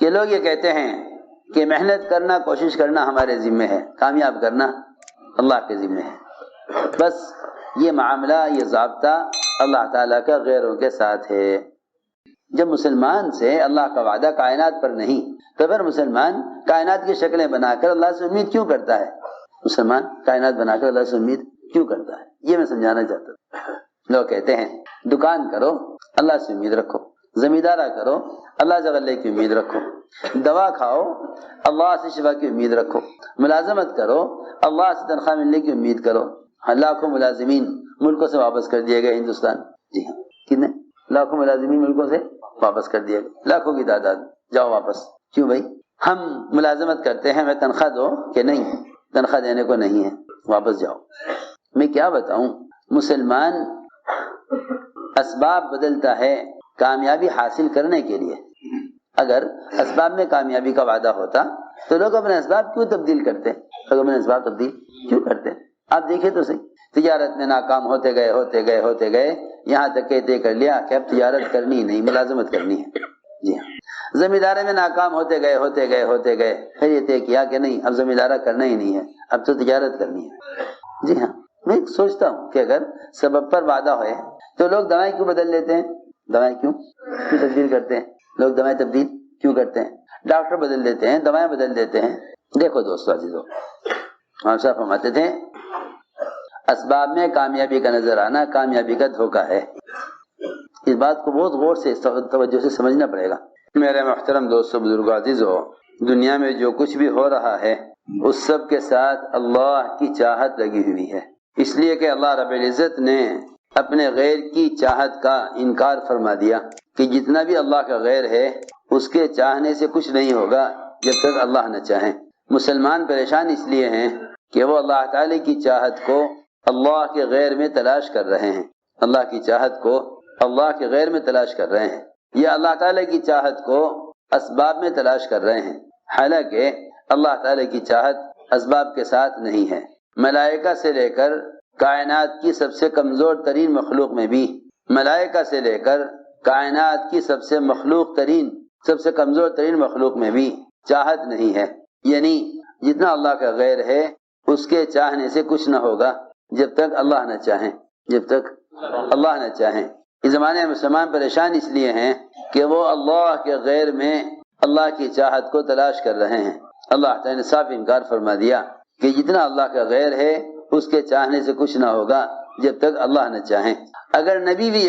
یہ لوگ یہ کہتے ہیں کہ محنت کرنا، کوشش کرنا ہمارے ذمہ ہے، کامیاب کرنا اللہ کے ذمہ ہے۔ بس یہ معاملہ، یہ ضابطہ اللہ تعالیٰ کا غیروں کے ساتھ ہے۔ جب مسلمان سے اللہ کا وعدہ کائنات پر نہیں، تو پھر مسلمان کائنات کی شکلیں بنا کر اللہ سے امید کیوں کرتا ہے؟ مسلمان کائنات بنا کر اللہ سے امید کیوں کرتا ہے؟ یہ میں سمجھانا چاہتا ہوں۔ لوگ کہتے ہیں دکان کرو اللہ سے امید رکھو، زمیندارہ کرو اللہ سے غلے کی امید رکھو، دوا کھاؤ اللہ سے شفا کی امید رکھو، ملازمت کرو اللہ سے تنخواہ ملنے کی امید کرو۔ لاکھوں ملازمین ملکوں سے واپس کر دیے گئے ہندوستان، جی ہاں، کتنے لاکھوں ملازمین ملکوں سے واپس کر دیے گئے، لاکھوں کی تعداد، جاؤ واپس۔ کیوں بھائی؟ ہم ملازمت کرتے ہیں، ہمیں تنخواہ دو کہ نہیں، تنخواہ دینے کو نہیں ہے، واپس جاؤ۔ میں کیا بتاؤں، مسلمان اسباب بدلتا ہے کامیابی حاصل کرنے کے لیے۔ اگر اسباب میں کامیابی کا وعدہ ہوتا تو لوگ اپنے اسباب کیوں تبدیل کرتے؟ لوگ اپنے اسباب تبدیل کیوں کرتے؟ آپ دیکھیں تو صحیح، تجارت میں ناکام ہوتے گئے یہاں تک کہ طے کر لیا کہ اب تجارت کرنی نہیں، ملازمت کرنی ہے۔ جی ہاں، زمیندارے میں ناکام ہوتے گئے پھر یہ طے کیا کہ نہیں، اب زمیندارہ کرنا ہی نہیں ہے، اب تو تجارت کرنی ہے۔ جی ہاں، میں سوچتا ہوں کہ اگر سبب پر وعدہ ہوئے تو لوگ دوائیں کیوں بدل لیتے ہیں؟ دوائیں کیوں تبدیل کرتے ہیں؟ لوگ دوائیں تبدیل کیوں کرتے ہیں؟ ڈاکٹر بدل دیتے ہیں، دوائیں بدل دیتے ہیں۔ دیکھو دوستو عزیزو، ہم صاحب فرماتے تھے اسباب میں کامیابی کا نظر آنا کامیابی کا دھوکہ ہے۔ اس بات کو بہت غور سے توجہ سے سمجھنا پڑے گا۔ میرے محترم دوستو، بزرگو، عزیزو، دنیا میں جو کچھ بھی ہو رہا ہے اس سب کے ساتھ اللہ کی چاہت لگی ہوئی ہے، اس لیے کہ اللہ رب العزت نے اپنے غیر کی چاہت کا انکار فرما دیا کہ جتنا بھی اللہ کا غیر ہے اس کے چاہنے سے کچھ نہیں ہوگا جب تک اللہ نہ چاہے۔ مسلمان پریشان اس لیے ہیں کہ وہ اللہ تعالی کی چاہت کو اللہ کے غیر میں تلاش کر رہے ہیں، اللہ کی چاہت کو اللہ کے غیر میں تلاش کر رہے ہیں، یا اللہ تعالی کی چاہت کو اسباب میں تلاش کر رہے ہیں، حالانکہ اللہ تعالی کی چاہت اسباب کے ساتھ نہیں ہے۔ ملائکہ سے لے کر کائنات کی سب سے کمزور ترین مخلوق میں بھی، ملائکہ سے لے کر کائنات کی سب سے کمزور ترین مخلوق میں بھی چاہت نہیں ہے، یعنی جتنا اللہ کا غیر ہے اس کے چاہنے سے کچھ نہ ہوگا جب تک اللہ نہ چاہیں، جب تک اللہ نہ چاہیں۔ اس زمانے میں مسلمان پریشان اس لیے ہیں کہ وہ اللہ کے غیر میں اللہ کی چاہت کو تلاش کر رہے ہیں۔ اللہ تعالی نے صاف انکار فرما دیا کہ جتنا اللہ کا غیر ہے اس کے چاہنے سے کچھ نہ ہوگا جب تک اللہ نہ چاہیں۔ اگر نبی بھی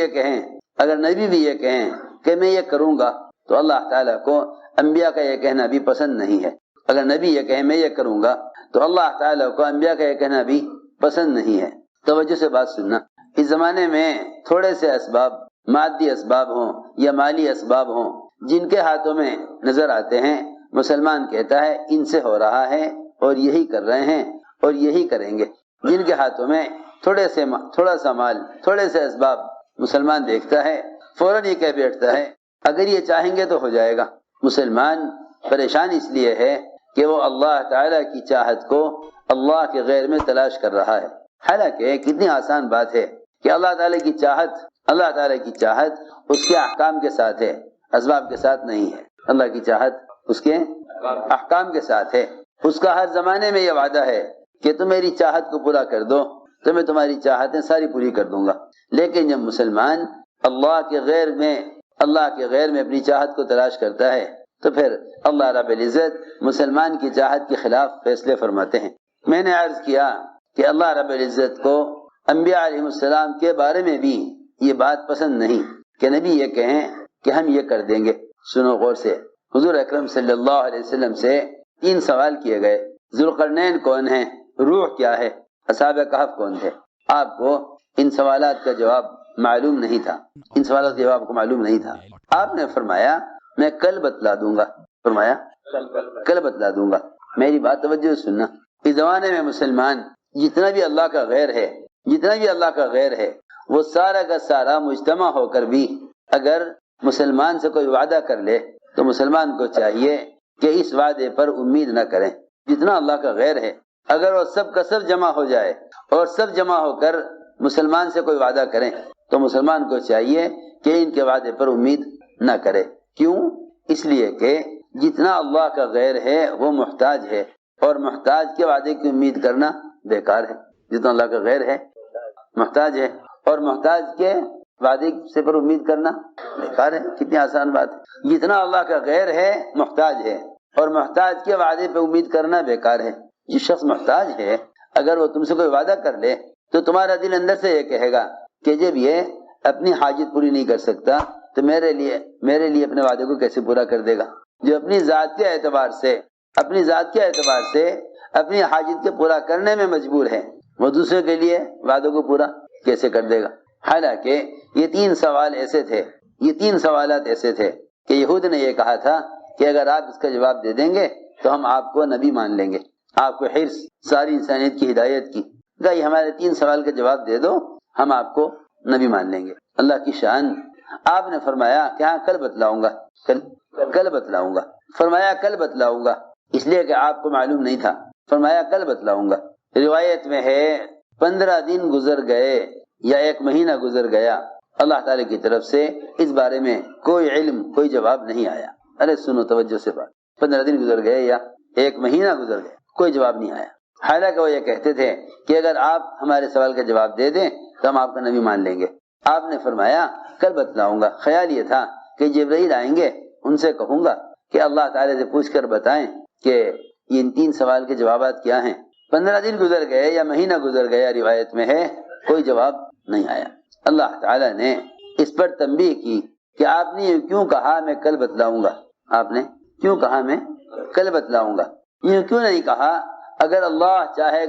یہ کہیں کہ میں یہ کروں گا تو اللہ تعالیٰ کو انبیاء کا یہ کہنا بھی پسند نہیں ہے۔ اگر نبی یہ کہیں میں یہ کروں گا تو اللہ تعالیٰ کو انبیاء کا یہ کہنا بھی پسند نہیں ہے۔ توجہ سے بات سننا، اس زمانے میں تھوڑے سے اسباب، مادی اسباب ہوں یا مالی اسباب ہوں، جن کے ہاتھوں میں نظر آتے ہیں، مسلمان کہتا ہے ان سے ہو رہا ہے اور یہی کر رہے ہیں اور یہی کریں گے۔ جن کے ہاتھوں میں تھوڑا سا مال، تھوڑے سے اسباب، مسلمان دیکھتا ہے فوراً یہ کہہ بیٹھتا ہے اگر یہ چاہیں گے تو ہو جائے گا۔ مسلمان پریشان اس لیے ہے کہ وہ اللہ تعالیٰ کی چاہت کو اللہ کے غیر میں تلاش کر رہا ہے، حالانکہ کتنی آسان بات ہے کہ اللہ تعالیٰ کی چاہت اس کے احکام کے ساتھ ہے، اسباب کے ساتھ نہیں ہے۔ اللہ کی چاہت اس کے احکام کے ساتھ ہے۔ اس کا ہر زمانے میں یہ وعدہ ہے کہ تم میری چاہت کو پورا کر دو تو میں تمہاری چاہتیں ساری پوری کر دوں گا۔ لیکن جب مسلمان اللہ کے غیر میں اپنی چاہت کو تلاش کرتا ہے تو پھر اللہ رب العزت مسلمان کی چاہت کے خلاف فیصلے فرماتے ہیں۔ میں نے عرض کیا کہ اللہ رب العزت کو انبیاء علیہ السلام کے بارے میں بھی یہ بات پسند نہیں کہ نبی یہ کہیں کہ ہم یہ کر دیں گے۔ سنو غور سے، حضور اکرم صلی اللہ علیہ وسلم سے 3 سوال کیے گئے، ذوالقرنین کون ہیں، روح کیا ہے، اصحاب کہف کون تھے؟ آپ کو ان سوالات کا جواب معلوم نہیں تھا، ان سوالات کا جواب کو معلوم نہیں تھا۔ آپ نے فرمایا میں کل بتلا دوں گا، فرمایا کل بتلا دوں گا۔ میری بات توجہ سننا، اس زمانے میں مسلمان جتنا بھی اللہ کا غیر ہے وہ سارا کا سارا مجتمع ہو کر بھی اگر مسلمان سے کوئی وعدہ کر لے تو مسلمان کو چاہیے کہ اس وعدے پر امید نہ کریں۔ جتنا اللہ کا غیر ہے اگر وہ سب کا سب جمع ہو جائے اور سب جمع ہو کر مسلمان سے کوئی وعدہ کریں تو مسلمان کو چاہیے کہ ان کے وعدے پر امید نہ کرے۔ کیوں؟ اس لیے کہ جتنا اللہ کا غیر ہے وہ محتاج ہے، اور محتاج کے وعدے کی امید کرنا بیکار ہے۔ جتنا اللہ کا غیر ہے محتاج ہے، اور محتاج کے وعدے سے پر امید کرنا بیکار ہے۔ کتنی آسان بات ہے۔ جتنا اللہ کا غیر ہے محتاج ہے، اور محتاج کے وعدے پہ امید کرنا بیکار ہے۔ جس شخص محتاج ہے اگر وہ تم سے کوئی وعدہ کر لے تو تمہارا دل اندر سے یہ کہے گا کہ جب یہ اپنی حاجت پوری نہیں کر سکتا تو میرے لیے اپنے وعدے کو کیسے پورا کر دے گا۔ جو اپنی ذات کے اعتبار سے اپنی حاجت کے پورا کرنے میں مجبور ہے، وہ دوسرے کے لیے وعدوں کو پورا کیسے کر دے گا؟ حالانکہ یہ تین سوالات ایسے تھے کہ یہود نے یہ کہا تھا کہ اگر آپ اس کا جواب دے دیں گے تو ہم آپ کو نبی مان لیں گے۔ آپ کو حرص ساری انسانیت کی ہدایت کی، یہ ہمارے 3 سوال کا جواب دے دو، ہم آپ کو نبی مان لیں گے۔ اللہ کی شان، آپ نے فرمایا کہ ہاں کل بتلاؤں گا، کل بتلاؤں گا۔ فرمایا کل بتلاؤں گا، اس لیے کہ آپ کو معلوم نہیں تھا، فرمایا کل بتلاؤں گا۔ روایت میں ہے 15 دن گزر گئے یا 1 مہینہ گزر گیا، اللہ تعالی کی طرف سے اس بارے میں کوئی علم، کوئی جواب نہیں آیا۔ ارے سنو توجہ سے بات، 15 دن گزر گئے یا 1 مہینہ گزر گیا، کوئی جواب نہیں آیا۔ حالانکہ وہ یہ کہتے تھے کہ اگر آپ ہمارے سوال کا جواب دے دیں تو ہم آپ کا نبی مان لیں گے۔ آپ نے فرمایا کل بتلاؤں گا۔ خیال یہ تھا کہ جبرائیل آئیں گے، ان سے کہوں گا کہ اللہ تعالی سے پوچھ کر بتائیں کہ ان 3 سوال کے جوابات کیا ہیں۔ 15 دن گزر گئے یا مہینہ گزر گیا، روایت میں ہے، کوئی جواب نہیں آیا۔ اللہ تعالی نے اس پر تنبیہ کی کہ آپ نے یہ کیوں کہا میں کل بتلاؤں گا؟ آپ نے کیوں کہا میں کل بتلاؤں گا؟ یہ کیوں نہیں کہا اگر اللہ چاہے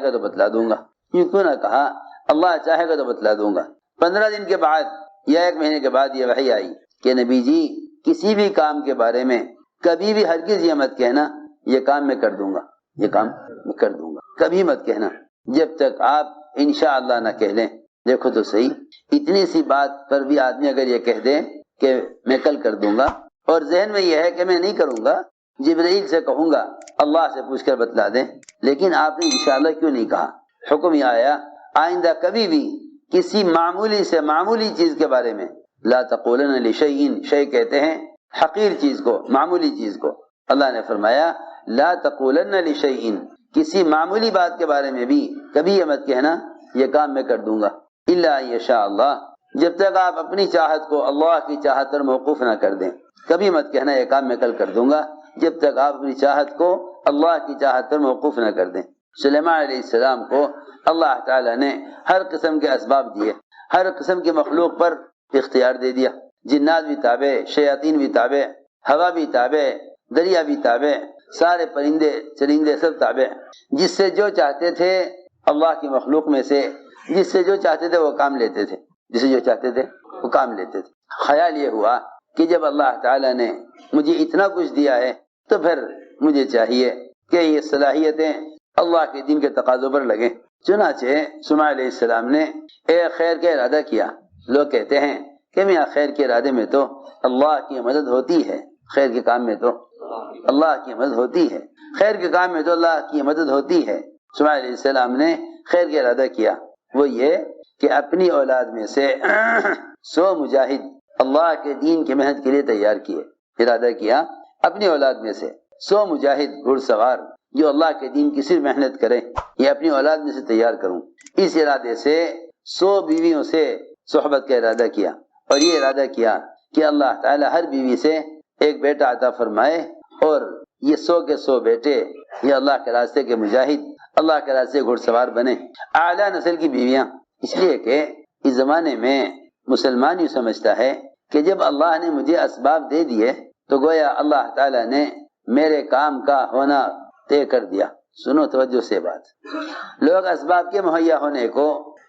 گا تو بتلا دوں گا؟ یہ کیوں نہ کہا اللہ چاہے گا تو بتلا دوں گا؟ 15 دن کے بعد یا 1 مہینے کے بعد یہ وحی آئی کہ نبی جی کسی بھی کام کے بارے میں کبھی بھی ہرگز یہ مت کہنا یہ کام میں کر دوں گا، یہ کام میں کر دوں گا، کبھی مت کہنا جب تک آپ انشاءاللہ نہ کہہ لیں۔ دیکھو تو صحیح، اتنی سی بات پر بھی آدمی اگر یہ کہہ دے کہ میں کل کر دوں گا اور ذہن میں یہ ہے کہ میں نہیں کروں گا، جبرائیل سے کہوں گا اللہ سے پوچھ کر بتلا دیں، لیکن آپ نے انشاءاللہ کیوں نہیں کہا؟ حکم یہ آیا آئندہ کبھی بھی کسی معمولی سے معمولی چیز کے بارے میں لا تقولن لشیء، شیء کہتے ہیں حقیر چیز کو، معمولی چیز کو۔ اللہ نے فرمایا لا تقولن لشیء، کسی معمولی بات کے بارے میں بھی کبھی یہ مت کہنا یہ کام میں کر دوں گا، الا ان یشاء اللہ، جب تک آپ اپنی چاہت کو اللہ کی چاہت پر موقوف نہ کر دیں۔ کبھی مت کہنا یہ کام میں کل کر دوں گا جب تک آپ اپنی چاہت کو اللہ کی چاہت پر موقوف نہ کر دیں۔ سلیمان علیہ السلام کو اللہ تعالی نے ہر قسم کے اسباب دیے، ہر قسم کی مخلوق پر اختیار دے دیا، جنات بھی تابع، شیاطین بھی تابع، ہوا بھی تابع، دریا بھی تابع، سارے پرندے چرندے سب تابع، جس سے جو چاہتے تھے اللہ کی مخلوق میں سے، جس سے جو چاہتے تھے وہ کام لیتے تھے، جسے جو چاہتے تھے وہ کام لیتے تھے۔ خیال یہ ہوا کہ جب اللہ تعالی نے مجھے اتنا کچھ دیا ہے تو پھر مجھے چاہیے کہ یہ صلاحیتیں اللہ کے دین کے تقاضوں پر لگیں۔ چنانچہ سلیمان علیہ السلام نے ایک خیر کا ارادہ کیا۔ لوگ کہتے ہیں کہ میاں خیر کے ارادے میں تو اللہ کی مدد ہوتی ہے، خیر کے کام میں تو اللہ کی مدد ہوتی ہے، خیر کے کام میں تو اللہ کی مدد ہوتی ہے۔ سلیمان علیہ السلام نے خیر کا ارادہ کیا، وہ یہ کہ اپنی اولاد میں سے 100 مجاہد اللہ کے دین کی محنت کے لیے تیار کیے۔ ارادہ کیا اپنی اولاد میں سے 100 مجاہد گھڑ سوار جو اللہ کے دین کی صرف محنت کریں، یہ اپنی اولاد میں سے تیار کروں۔ اس ارادے سے 100 بیویوں سے صحبت کا ارادہ کیا، اور یہ ارادہ کیا کہ اللہ تعالی ہر بیوی سے ایک بیٹا عطا فرمائے، اور یہ 100 کے 100 بیٹے یہ اللہ کے راستے کے مجاہد، اللہ کے راستے گھڑ سوار بنے، اعلیٰ نسل کی بیویاں۔ اس لیے کہ اس زمانے میں مسلمان یہ سمجھتا ہے کہ جب اللہ نے مجھے اسباب دے دیے تو گویا اللہ تعالی نے میرے کام کا ہونا طے کر دیا۔ سنو توجہ سے بات، لوگ اسباب کے مہیا ہونے کو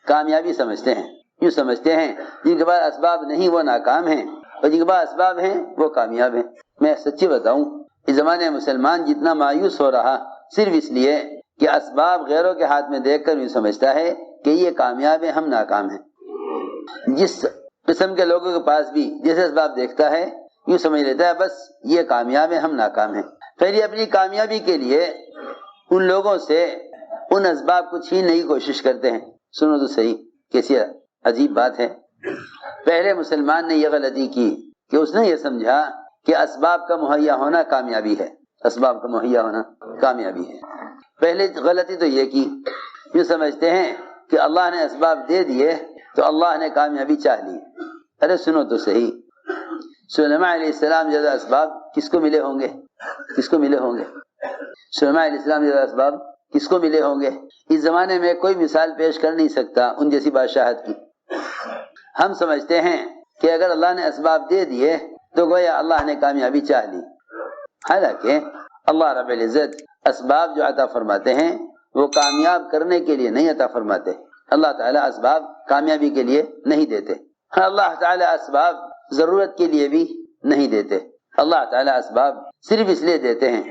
کامیابی سمجھتے ہیں، یوں سمجھتے ہیں جن کے پاس اسباب نہیں وہ ناکام ہیں، اور جن کے پاس اسباب ہیں وہ کامیاب ہیں۔ میں سچی بتاؤں، اس زمانے میں مسلمان جتنا مایوس ہو رہا صرف اس لیے کہ اسباب غیروں کے ہاتھ میں دیکھ کر یوں سمجھتا ہے کہ یہ کامیاب ہیں، ہم ناکام ہیں۔ جس قسم کے لوگوں کے پاس بھی جیسے اسباب دیکھتا ہے یوں سمجھ لیتا ہے بس یہ کامیاب ہیں، ہم ناکام ہیں۔ پھر یہ اپنی کامیابی کے لیے ان لوگوں سے ان اسباب کو چھیننے کی کوشش کرتے ہیں۔ سنو تو صحیح، کیسی عجیب بات ہے۔ پہلے مسلمان نے یہ غلطی کی کہ اس نے یہ سمجھا کہ اسباب کا مہیا ہونا کامیابی ہے، اسباب کا مہیا ہونا کامیابی ہے۔ پہلے غلطی تو یہ کی، یہ سمجھتے ہیں کہ اللہ نے اسباب دے دیے تو اللہ نے کامیابی چاہ لی۔ ارے سنو تو صحیح، سلیمان علیہ السلام جیسا اسباب کس کو ملے ہوں گے؟ کس کو ملے ہوں گے؟ سلیمان علیہ السلام جیسا اسباب کس کو ملے ہوں گے؟ اس زمانے میں کوئی مثال پیش کر نہیں سکتا ان جیسی بادشاہت کی۔ ہم سمجھتے ہیں کہ اگر اللہ نے اسباب دے دیے تو گویا اللہ نے کامیابی چاہ لی، حالانکہ اللہ رب العزت اسباب جو عطا فرماتے ہیں وہ کامیاب کرنے کے لیے نہیں عطا فرماتے۔ اللہ تعالیٰ اسباب کامیابی کے لیے نہیں دیتے، اللہ تعالیٰ اسباب ضرورت کے لیے بھی نہیں دیتے۔ اللہ تعالیٰ اسباب صرف اس لیے دیتے ہیں،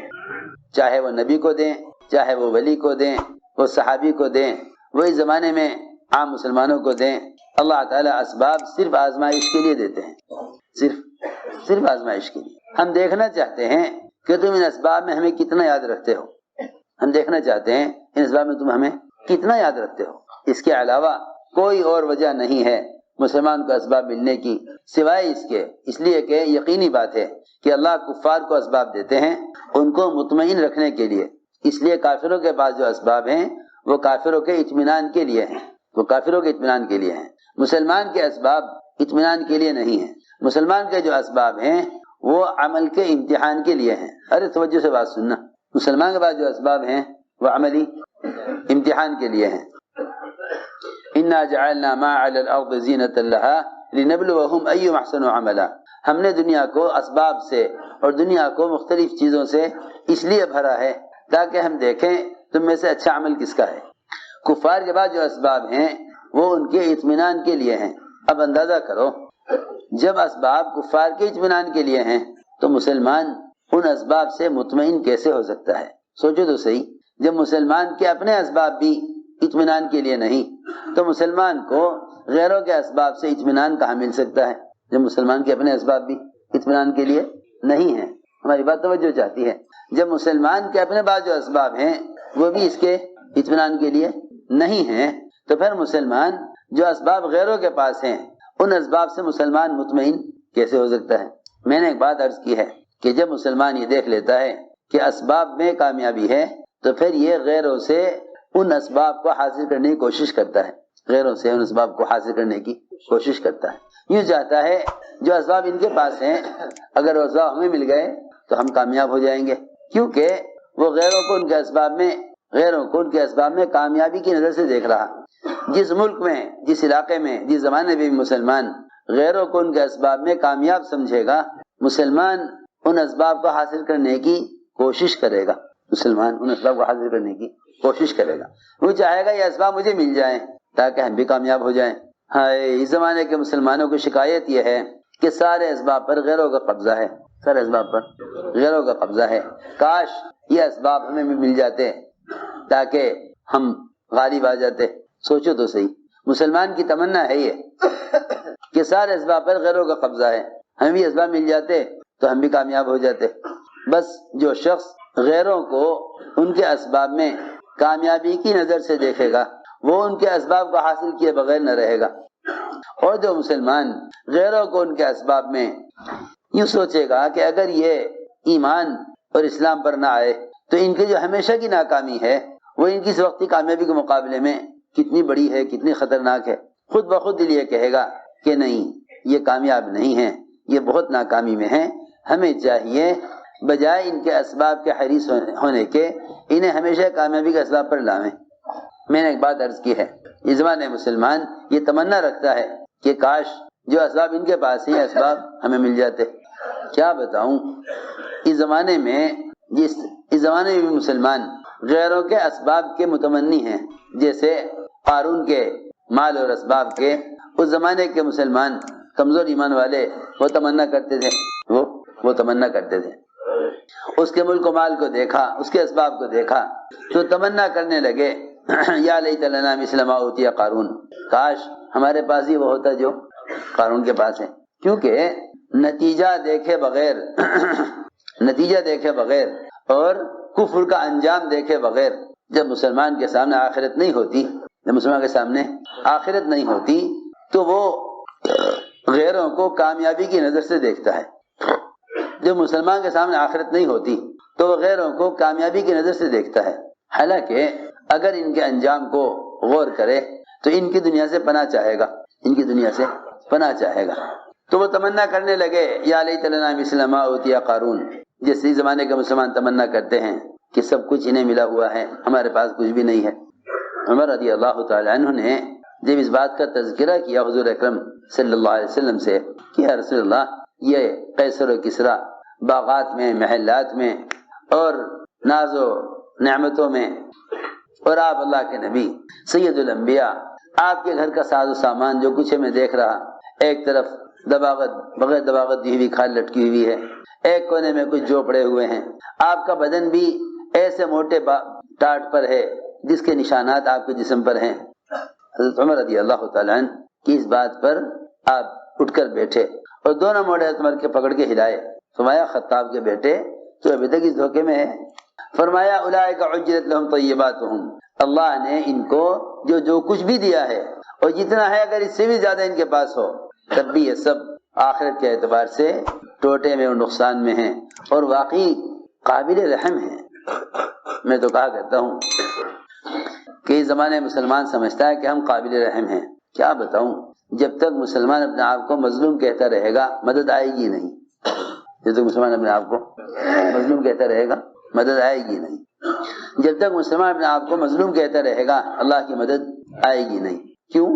چاہے وہ نبی کو دیں، چاہے وہ ولی کو دیں، وہ صحابی کو دیں، وہ اس زمانے میں عام مسلمانوں کو دیں، اللہ تعالیٰ اسباب صرف آزمائش کے لیے دیتے ہیں، صرف آزمائش کے لیے۔ ہم دیکھنا چاہتے ہیں کہ تم ان اسباب میں ہمیں کتنا یاد رکھتے ہو، ہم دیکھنا چاہتے ہیں ان اسباب میں تم ہمیں کتنا یاد رکھتے ہو۔ اس کے علاوہ کوئی اور وجہ نہیں ہے مسلمان کو اسباب ملنے کی سوائے اس لیے کہ یقینی بات ہے کہ اللہ کفار کو اسباب دیتے ہیں ان کو مطمئن رکھنے کے لیے، اس لیے کافروں کے پاس جو اسباب ہیں وہ کافروں کے اطمینان کے لیے ہیں، وہ کافروں کے اطمینان کے لیے ہیں۔ مسلمان کے اسباب اطمینان کے لیے نہیں ہیں، مسلمان کے جو اسباب ہیں وہ عمل کے امتحان کے لیے ہیں۔ ارے توجہ سے بات سننا، مسلمان کے پاس جو اسباب ہیں وہ عملی امتحان کے لیے ہیں۔ اِنَّا جَعَلْنَا مَا عَلَى الْأَرْضِ زِينَةً لَهَا لِنَبْلُوَهُمْ أَيُّهُمْ أَحْسَنُ عَمَلًا۔ ہم نے دنیا کو اسباب سے اور دنیا کو مختلف چیزوں سے اس لیے بھرا ہے تاکہ ہم دیکھیں تم میں سے اچھا عمل کس کا ہے۔ کفار کے بعد جو اسباب ہیں وہ ان کے اطمینان کے لیے ہیں۔ اب اندازہ کرو جب اسباب کفار کے اطمینان کے لیے ہیں تو مسلمان ان اسباب سے مطمئن کیسے ہو سکتا ہے؟ سوچو تو صحیح، جب مسلمان کے اپنے اسباب بھی اطمینان کے لیے نہیں تو مسلمان کو غیروں کے اسباب سے اطمینان کہاں مل سکتا ہے؟ جب مسلمان کے اپنے اسباب بھی اطمینان کے لیے نہیں ہیں، ہماری بات توجہ چاہتی ہے، جب مسلمان کے اپنے بعض جو اسباب ہیں وہ بھی اس کے اطمینان کے لیے نہیں ہیں تو پھر مسلمان جو اسباب غیروں کے پاس ہیں ان اسباب سے مسلمان مطمئن کیسے ہو سکتا ہے؟ میں نے ایک بات عرض کی ہے کہ جب مسلمان یہ دیکھ لیتا ہے کہ اسباب میں کامیابی ہے تو پھر یہ غیروں سے ان اسباب کو حاصل کرنے کی کوشش کرتا ہے، غیروں سے ان اسباب کو حاصل کرنے کی کوشش کرتا ہے، یوں چاہتا ہے جو اسباب ان کے پاس ہیں اگر وہ اسباب ہمیں مل گئے تو ہم کامیاب ہو جائیں گے، کیونکہ وہ غیروں کو ان کے اسباب میں کامیابی کی نظر سے دیکھ رہا۔ جس ملک میں، جس علاقے میں، جس زمانے میں بھی مسلمان غیروں کو ان کے اسباب میں کامیاب سمجھے گا، مسلمان ان اسباب کو حاصل کرنے کی کوشش کرے گا، مسلمان ان اسباب کو حاصل کرنے کی کوشش کرے گا، وہ چاہے گا یہ اسباب مجھے مل جائیں تاکہ ہم بھی کامیاب ہو جائیں۔ ہائے، اس زمانے کے مسلمانوں کی شکایت یہ ہے کہ سارے اسباب پر غیروں کا قبضہ ہے، سارے اسباب پر غیروں کا قبضہ ہے، کاش یہ اسباب ہمیں بھی مل جاتے تاکہ ہم غالب آ جاتے۔ سوچو تو صحیح، مسلمان کی تمنا ہے یہ کہ سارے اسباب پر غیروں کا قبضہ ہے، ہمیں بھی اسباب مل جاتے تو ہم بھی کامیاب ہو جاتے۔ بس جو شخص غیروں کو ان کے اسباب میں کامیابی کی نظر سے دیکھے گا وہ ان کے اسباب کو حاصل کیے بغیر نہ رہے گا، اور جو مسلمان غیروں کو ان کے اسباب میں یوں سوچے گا کہ اگر یہ ایمان اور اسلام پر نہ آئے تو ان کی جو ہمیشہ کی ناکامی ہے وہ ان کی اس وقتی کامیابی کے مقابلے میں کتنی بڑی ہے، کتنی خطرناک ہے، خود بخود دل یہ کہے گا کہ نہیں یہ کامیاب نہیں ہے، یہ بہت ناکامی میں ہے، ہمیں چاہیے بجائے ان کے اسباب کے حریص ہونے کے انہیں ہمیشہ کامیابی کے اسباب پر لاویں۔ میں نے ایک بات عرض کی ہے، اس زمانے مسلمان یہ تمنا رکھتا ہے کہ کاش جو اسباب ان کے پاس ہیں اسباب ہمیں مل جاتے۔ کیا بتاؤں، اس زمانے میں بھی مسلمان غیروں کے اسباب کے متمنی ہیں، جیسے قارون کے مال اور اسباب کے اس زمانے کے مسلمان کمزور ایمان والے وہ تمنا کرتے تھے، وہ تمنا کرتے تھے۔ اس کے ملک و مال کو دیکھا، اس کے اسباب کو دیکھا تو تمنا کرنے لگے یا لیت لنا مثل ما اوتی قارون، کاش ہمارے پاس ہی وہ ہوتا جو قارون کے پاس ہے۔ کیونکہ نتیجہ دیکھے بغیر اور کفر کا انجام دیکھے بغیر جب مسلمان کے سامنے آخرت نہیں ہوتی تو وہ غیروں کو کامیابی کی نظر سے دیکھتا ہے۔ جو مسلمان کے سامنے آخرت نہیں ہوتی تو وہ غیروں کو کامیابی کی نظر سے دیکھتا ہے، حالانکہ اگر ان کے انجام کو غور کرے تو ان کی دنیا سے پناہ چاہے گا، ان کی دنیا سے پناہ چاہے گا۔ تو وہ تمنا کرنے لگے یا لیت لنا مثل ما اوتی قارون، جیسے زمانے کے مسلمان تمنا کرتے ہیں کہ سب کچھ انہیں ملا ہوا ہے، ہمارے پاس کچھ بھی نہیں ہے۔ عمر رضی اللہ تعالی عنہ نے جب اس بات کا تذکرہ کیا حضور اکرم صلی اللہ علیہ وسلم سے کہ یا رسول اللہ، یہ قیصر و کسریٰ باغات میں، محلات میں اور ناز و نعمتوں میں، اور آپ اللہ کے نبی سید الانبیاء، آپ کے گھر کا ساز و سامان جو کچھ ہے میں دیکھ رہا، ایک طرف دباغت بغیر دباغت دی ہوئی کھال لٹکی ہوئی ہے، ایک کونے میں کچھ جو پڑے ہوئے ہیں، آپ کا بدن بھی ایسے موٹے ٹاٹ پر ہے جس کے نشانات آپ کے جسم پر ہیں۔ حضرت عمر رضی اللہ تعالیٰ عنہ کی اس بات پر آپ اٹھ کر بیٹھے اور دونوں موڑے حضرت عمر کے پکڑ کے ہلائے، فرمایا خطاب کے بیٹے تو ابھی تک اس دھوکے میں ہے۔ فرمایا اولئک عجلت لهم طیباتهم، اللہ نے ان کو جو کچھ بھی دیا ہے اور جتنا ہے اگر اس سے بھی زیادہ ان کے پاس ہو تب بھی یہ سب آخرت کے اعتبار سے ٹوٹے میں اور نقصان میں ہیں اور واقعی قابل رحم ہیں۔ میں تو کہا کرتا ہوں کہ اس زمانے مسلمان سمجھتا ہے کہ ہم قابل رحم ہیں، کیا بتاؤں، جب تک مسلمان اپنے آپ کو مظلوم کہتا رہے گا مدد آئے گی نہیں، جب تک مسلمان اپنے آپ کو مظلوم کہتا رہے گا مدد آئے گی نہیں، جب تک مسلمان اپنے آپ کو مظلوم کہتا رہے گا اللہ کی مدد آئے گی نہیں۔ کیوں؟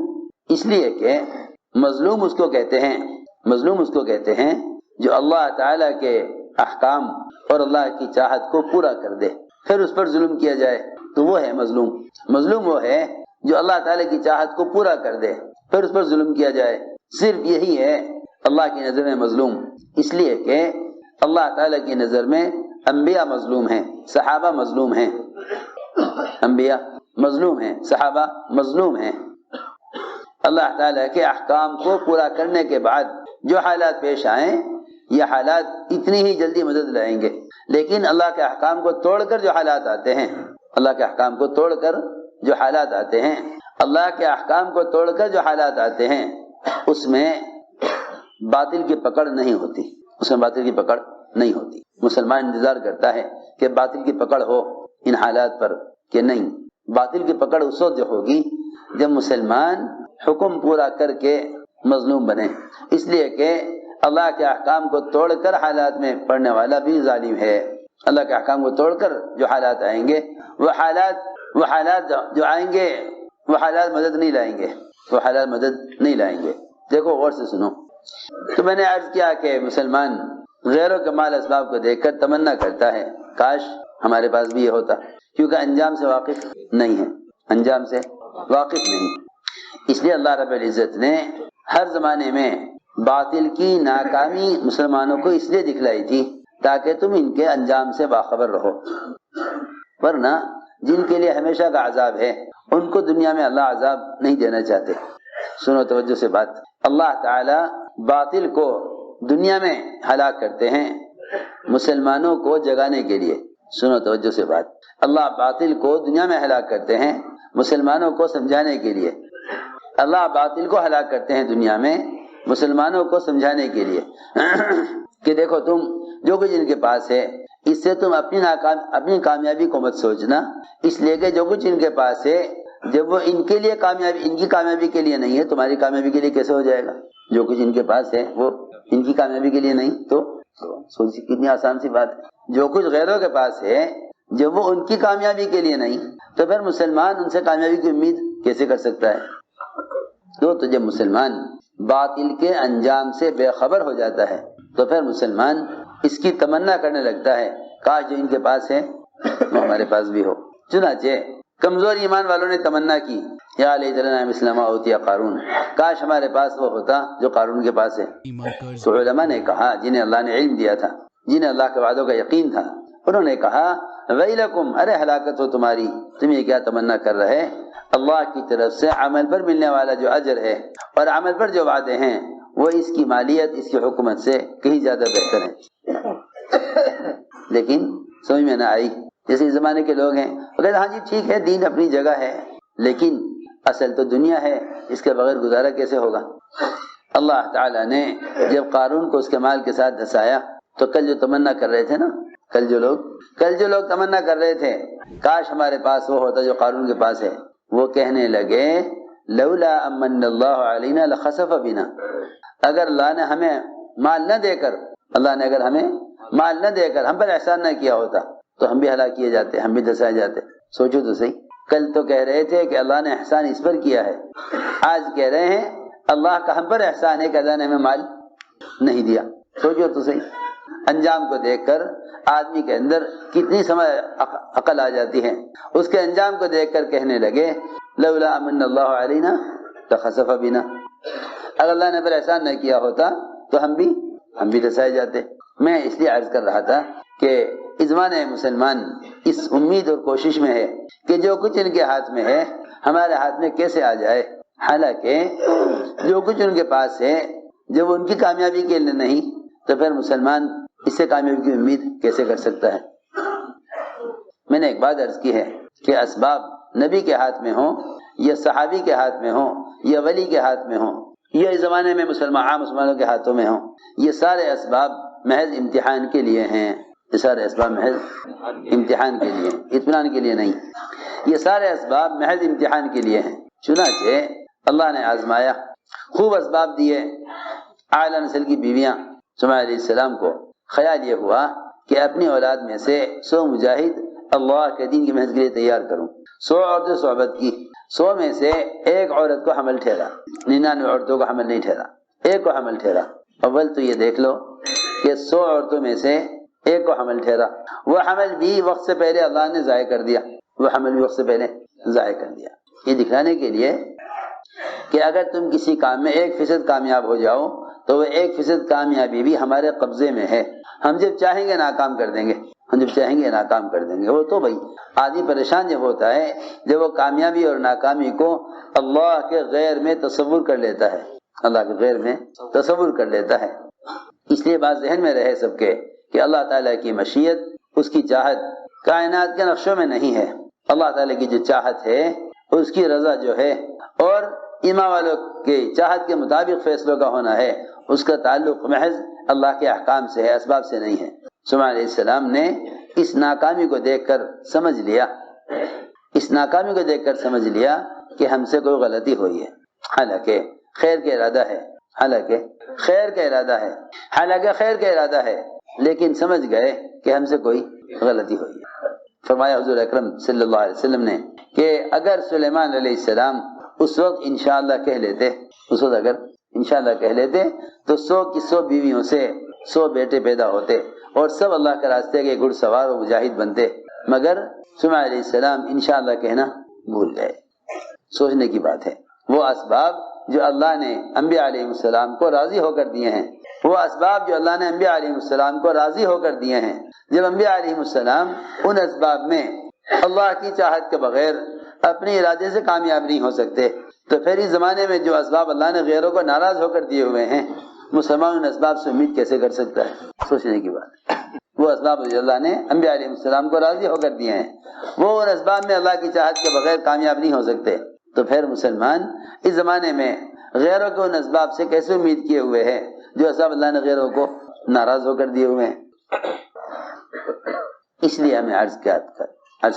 اس لیے کہ مظلوم اس کو کہتے ہیں، مظلوم اس کو کہتے ہیں جو اللہ تعالیٰ کے احکام اور اللہ کی چاہت کو پورا کر دے، پھر اس پر ظلم کیا جائے تو وہ ہے مظلوم۔ مظلوم وہ ہے جو اللہ تعالیٰ کی چاہت کو پورا کر دے پھر اس پر ظلم کیا جائے، صرف یہی ہے اللہ کی نظر میں مظلوم۔ اس لیے کہ اللہ تعالیٰ کی نظر میں انبیاء مظلوم ہیں، صحابہ مظلوم ہیں، انبیاء مظلوم ہیں، صحابہ مظلوم ہیں۔ اللہ تعالیٰ کے احکام کو پورا کرنے کے بعد جو حالات پیش آئیں یہ حالات اتنی ہی جلدی مدد لائیں گے، لیکن اللہ کے احکام کو توڑ کر جو حالات آتے ہیں، اللہ کے احکام کو توڑ کر جو حالات آتے ہیں، اللہ کے احکام کو توڑ کر جو حالات آتے ہیں اس میں باطل کی پکڑ نہیں ہوتی، اس میں باطل کی پکڑ نہیں ہوتی۔ مسلمان انتظار کرتا ہے کہ باطل کی پکڑ ہو ان حالات پر، کہ نہیں، باطل کی پکڑ اس وقت جو ہوگی جب مسلمان حکم پورا کر کے مظلوم بنے، اس لیے کہ اللہ کے احکام کو توڑ کر حالات میں پڑنے والا بھی ظالم ہے۔ اللہ کے احکام کو توڑ کر جو حالات آئیں گے وہ حالات جو آئیں گے وہ حالات مدد نہیں لائیں گے، وہ حالات مدد نہیں لائیں گے۔ دیکھو غور سے سنو، تو میں نے عرض کیا کہ مسلمان غیروں کے مال اسباب کو دیکھ کر تمنا کرتا ہے کاش ہمارے پاس بھی یہ ہوتا، کیونکہ انجام سے واقف نہیں ہے، انجام سے واقف نہیں۔ اس لیے اللہ رب العزت نے ہر زمانے میں باطل کی ناکامی مسلمانوں کو اس لیے دکھلائی تھی تاکہ تم ان کے انجام سے باخبر رہو، ورنہ جن کے لیے ہمیشہ کا عذاب ہے ان کو دنیا میں اللہ عذاب نہیں دینا چاہتے۔ سنو توجہ سے بات، اللہ تعالی باطل کو دنیا میں ہلاک کرتے ہیں مسلمانوں کو جگانے کے لیے۔ سنو توجہ سے بات، اللہ باطل کو دنیا میں ہلاک کرتے ہیں مسلمانوں کو سمجھانے کے لیے۔ اللہ باطل کو ہلاک کرتے ہیں دنیا میں مسلمانوں کو سمجھانے کے لیے کہ دیکھو تم جو کچھ ان کے پاس ہے اس سے تم اپنی کامیابی کو مت سوچنا، اس لیے کہ جو کچھ ان کے پاس ہے جب وہ ان کے لیے کامیابی، ان کی کامیابی کے لیے نہیں ہے، تمہاری کامیابی کے لیے کیسے ہو جائے گا؟ جو کچھ ان کے پاس ہے وہ ان کی کامیابی کے لیے نہیں تو سوچیے کتنی آسان سی بات ہے۔ جو کچھ غیروں کے پاس ہے جب وہ ان کی کامیابی کے لیے نہیں تو پھر مسلمان ان سے کامیابی کی امید کیسے کر سکتا ہے؟ تو جب مسلمان باطل کے انجام سے بے خبر ہو جاتا ہے تو پھر مسلمان اس کی تمنا کرنے لگتا ہے کاش جو ان کے پاس ہے وہ ہمارے پاس بھی ہو۔ چنانچہ کمزور ایمان والوں نے تمنا کی یا لیت لنا مثل ما اوتی قارون، کاش ہمارے پاس وہ ہوتا جو قارون کے پاس ہے۔ تو علماء نے کہا جنہیں اللہ نے علم دیا تھا، جنہیں اللہ کے وعدوں کا یقین تھا، انہوں نے کہا ویلکم، ارے ہلاکت ہو تمہاری، تم یہ کیا تمنا کر رہے؟ اللہ کی طرف سے عمل پر ملنے والا جو اجر ہے اور عمل پر جو وعدے ہیں وہ اس کی مالیت، اس کی حکومت سے کہیں زیادہ بہتر ہے۔ لیکن سمجھ میں نہ آئی، جیسے اس زمانے کے لوگ ہیں وہ کہتے ہاں جی ٹھیک ہے دین اپنی جگہ ہے لیکن اصل تو دنیا ہے، اس کے بغیر گزارا کیسے ہوگا؟ اللہ تعالیٰ نے جب قارون کو اس کے مال کے ساتھ دھسایا تو کل جو تمنا کر رہے تھے نا، کل جو لوگ تمنا کر رہے تھے کاش ہمارے پاس وہ ہوتا جو قارون کے پاس ہے، وہ کہنے لگے لولا امن اللہ علینا لخسف بنا، اگر اللہ نے ہمیں مال نہ دے کر ہم پر احسان نہ کیا ہوتا تو ہم بھی ہلاک کیے جاتے، ہم بھی دسائے جاتے۔ سوچو تو صحیح، کل تو کہہ رہے تھے کہ اللہ نے احسان اس پر کیا ہے، آج کہہ رہے ہیں اللہ کا ہم پر احسان ہے کہ اللہ نے ہمیں مال نہیں دیا۔ سوچو تو صحیح، انجام کو دیکھ کر آدمی کے اندر کتنی سمجھ عقل آ جاتی ہے۔ اس کے انجام کو دیکھ کر کہنے لگے لولا امن اللہ علینا لخسف بنا، اگر اللہ نے پر احسان نہ کیا ہوتا تو ہم بھی دسائے جاتے۔ میں اس لیے عرض کر رہا تھا کہ اس زمانے مسلمان اس امید اور کوشش میں ہے کہ جو کچھ ان کے ہاتھ میں ہے ہمارے ہاتھ میں کیسے آ جائے، حالانکہ جو کچھ ان کے پاس ہے جب ان کی کامیابی کے لیے نہیں تو پھر مسلمان اس سے کامیابی کی امید کیسے کر سکتا ہے؟ میں نے ایک بات عرض کی ہے کہ اسباب نبی کے ہاتھ میں ہوں یا صحابی کے ہاتھ میں ہوں یا ولی کے ہاتھ میں ہوں یا اس زمانے میں عام مسلمانوں کے ہاتھوں میں ہوں، یہ سارے اسباب محض امتحان کے لیے ہیں، یہ سارے اسباب محض امتحان کے لیے، اطمینان کے لیے نہیں، یہ سارے اسباب محض امتحان کے لیے ہیں۔ چنانچہ اللہ نے آزمایا، خوب اسباب دیے۔ اعلیٰ نسل کی بیویاں سمیہ علیہ السلام کو خیال یہ ہوا کہ اپنی اولاد میں سے 100 مجاہد اللہ کے دین کی محنت کے لیے تیار کروں۔ 100 عورتیں صحبت کی، 100 میں سے ایک عورت کو حمل ٹھہرا، 99 عورتوں کو حمل نہیں ٹھہرا، ایک کو حمل ٹھہرا۔ اول تو یہ دیکھ لو کہ 100 عورتوں میں سے ایک کو حمل ٹھہرا، وہ حمل بھی وقت سے پہلے اللہ نے ضائع کر دیا، یہ دکھانے کے لیے کہ اگر تم کسی کام میں 1% کامیاب ہو جاؤ تو وہ 1% کامیابی بھی ہمارے قبضے میں ہے، ہم جب چاہیں گے ناکام کر دیں گے۔ وہ تو بھائی آدمی پریشان جب ہوتا ہے جب وہ کامیابی اور ناکامی کو اللہ کے غیر میں تصور کر لیتا ہے۔ اس لیے بات ذہن میں رہے سب کے کہ اللہ تعالیٰ کی مشیت، اس کی چاہت کائنات کے نقشوں میں نہیں ہے۔ اللہ تعالیٰ کی جو چاہت ہے، اس کی رضا جو ہے اور ایمان والوں کی چاہت کے مطابق فیصلوں کا ہونا ہے، اس کا تعلق محض اللہ کے احکام سے ہے، اسباب سے نہیں ہے۔ سلیمان علیہ السلام نے اس ناکامی کو دیکھ کر سمجھ لیا کہ ہم سے کوئی غلطی ہوئی ہے، حالانکہ خیر کا ارادہ ہے، لیکن سمجھ گئے کہ ہم سے کوئی غلطی ہوئی ہے۔ فرمایا حضور اکرم صلی اللہ علیہ وسلم نے کہ اگر سلیمان علیہ السلام اس وقت انشاءاللہ کہہ لیتے تو 100 کی 100 بیویوں سے 100 بیٹے پیدا ہوتے اور سب اللہ کے راستے کے گھڑ سوار و مجاہد بنتے، مگر سلیمان علیہ السلام انشاءاللہ کہنا بھول گئے۔ سوچنے کی بات ہے، وہ اسباب جو اللہ نے انبیاء علیہ السلام کو راضی ہو کر دیے ہیں، جب انبیاء علیہ السلام ان اسباب میں اللہ کی چاہت کے بغیر اپنے ارادے سے کامیاب نہیں ہو سکتے تو پھر اس زمانے میں جو اسباب اللہ نے غیروں کو ناراض ہو کر دیے ہوئے ہیں، مسلمان ان اسباب سے امید کیسے کر سکتا ہے؟ سوچنے کی بات ہے۔ وہ اسباب جو اللہ نے انبیاء علیہ السلام کو راضی ہو کر دیے ہیں، وہ ان اسباب میں اللہ کی چاہت کے بغیر کامیاب نہیں ہو سکتے، تو پھر مسلمان اس زمانے میں غیروں کو ان اسباب سے کیسے امید کیے ہوئے ہیں جو اسباب اللہ نے غیروں کو ناراض ہو کر دیے ہوئے ہیں؟ اس لیے ہمیں عرض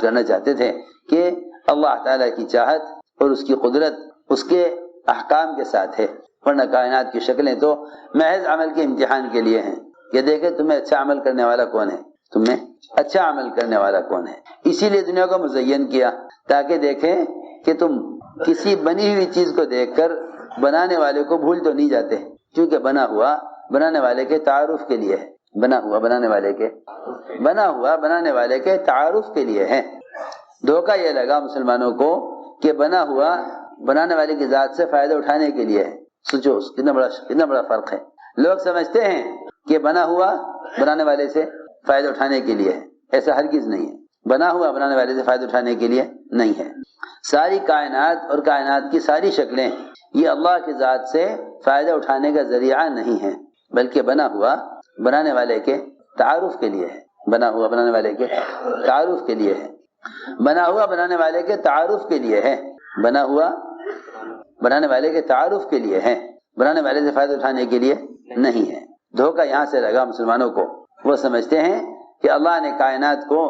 کرنا چاہتے تھے کہ اللہ تعالیٰ کی چاہت اور اس کی قدرت اس کے احکام کے ساتھ ہے، ورنہ کائنات کی شکلیں تو محض عمل کے امتحان کے لیے ہیں کہ دیکھیں تمہیں اچھا عمل کرنے والا کون ہے، اسی لیے دنیا کو مزین کیا تاکہ دیکھیں کہ تم کسی بنی ہوئی چیز کو دیکھ کر بنانے والے کو بھول تو نہیں جاتے، کیونکہ بنا ہوا بنانے والے کے تعارف کے لیے ہے، بنانے والے کے تعارف کے لیے ہے۔ دھوکہ یہ لگا مسلمانوں کو کہ بنا ہوا بنانے والے کی ذات سے فائدہ اٹھانے کے لیے ہے۔ سوچو کتنا بڑا فرق ہے۔ لوگ سمجھتے ہیں کہ بنا ہوا بنانے والے سے فائدہ اٹھانے کے لیے ہے، ایسا ہرگز نہیں ہے، بنا ہوا بنانے والے سے فائدہ اٹھانے کے لیے نہیں ہے۔ ساری کائنات اور کائنات کی ساری شکلیں یہ اللہ کی ذات سے فائدہ اٹھانے کا ذریعہ نہیں ہے، بلکہ بنا ہوا بنانے والے کے تعارف کے لیے ہے، بنا ہوا بنانے والے کے تعارف کے لیے ہے، بنا ہوا بنانے والے کے تعارف کے لیے ہے، بنا ہوا بنانے والے کے تعارف کے لیے ہے، بنانے والے سے فائدہ اٹھانے کے لیے نہیں ہے۔ دھوکہ یہاں سے لگا مسلمانوں کو، وہ سمجھتے ہیں کہ اللہ نے کائنات کو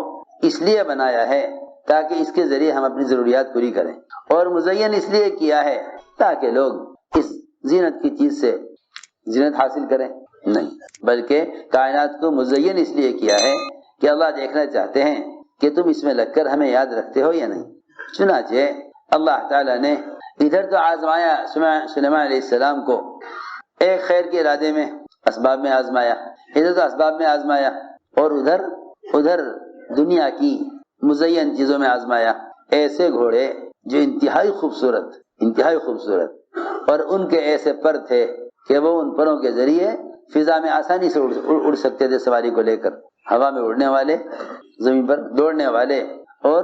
اس لیے بنایا ہے تاکہ اس کے ذریعے ہم اپنی ضروریات پوری کریں، اور مزین اس لیے کیا ہے تاکہ لوگ اس زینت کی چیز سے زینت حاصل کریں، نہیں، بلکہ کائنات کو مزین اس لیے کیا ہے کہ اللہ دیکھنا چاہتے ہیں کہ تم اس میں لگ کر ہمیں یاد رکھتے ہو یا نہیں۔ چنانچہ اللہ تعالیٰ نے ادھر تو آزمایا سلیمان علیہ السلام کو ایک خیر کے ارادے میں اسباب میں آزمایا، ادھر تو اسباب میں آزمایا، اور ادھر دنیا کی مزین چیزوں میں آزمایا۔ ایسے گھوڑے جو انتہائی خوبصورت اور ان کے ایسے پر تھے کہ وہ ان پروں کے ذریعے فضا میں آسانی سے اڑ سکتے تھے، سواری کو لے کر، ہوا میں اڑنے والے، زمین پر دوڑنے والے اور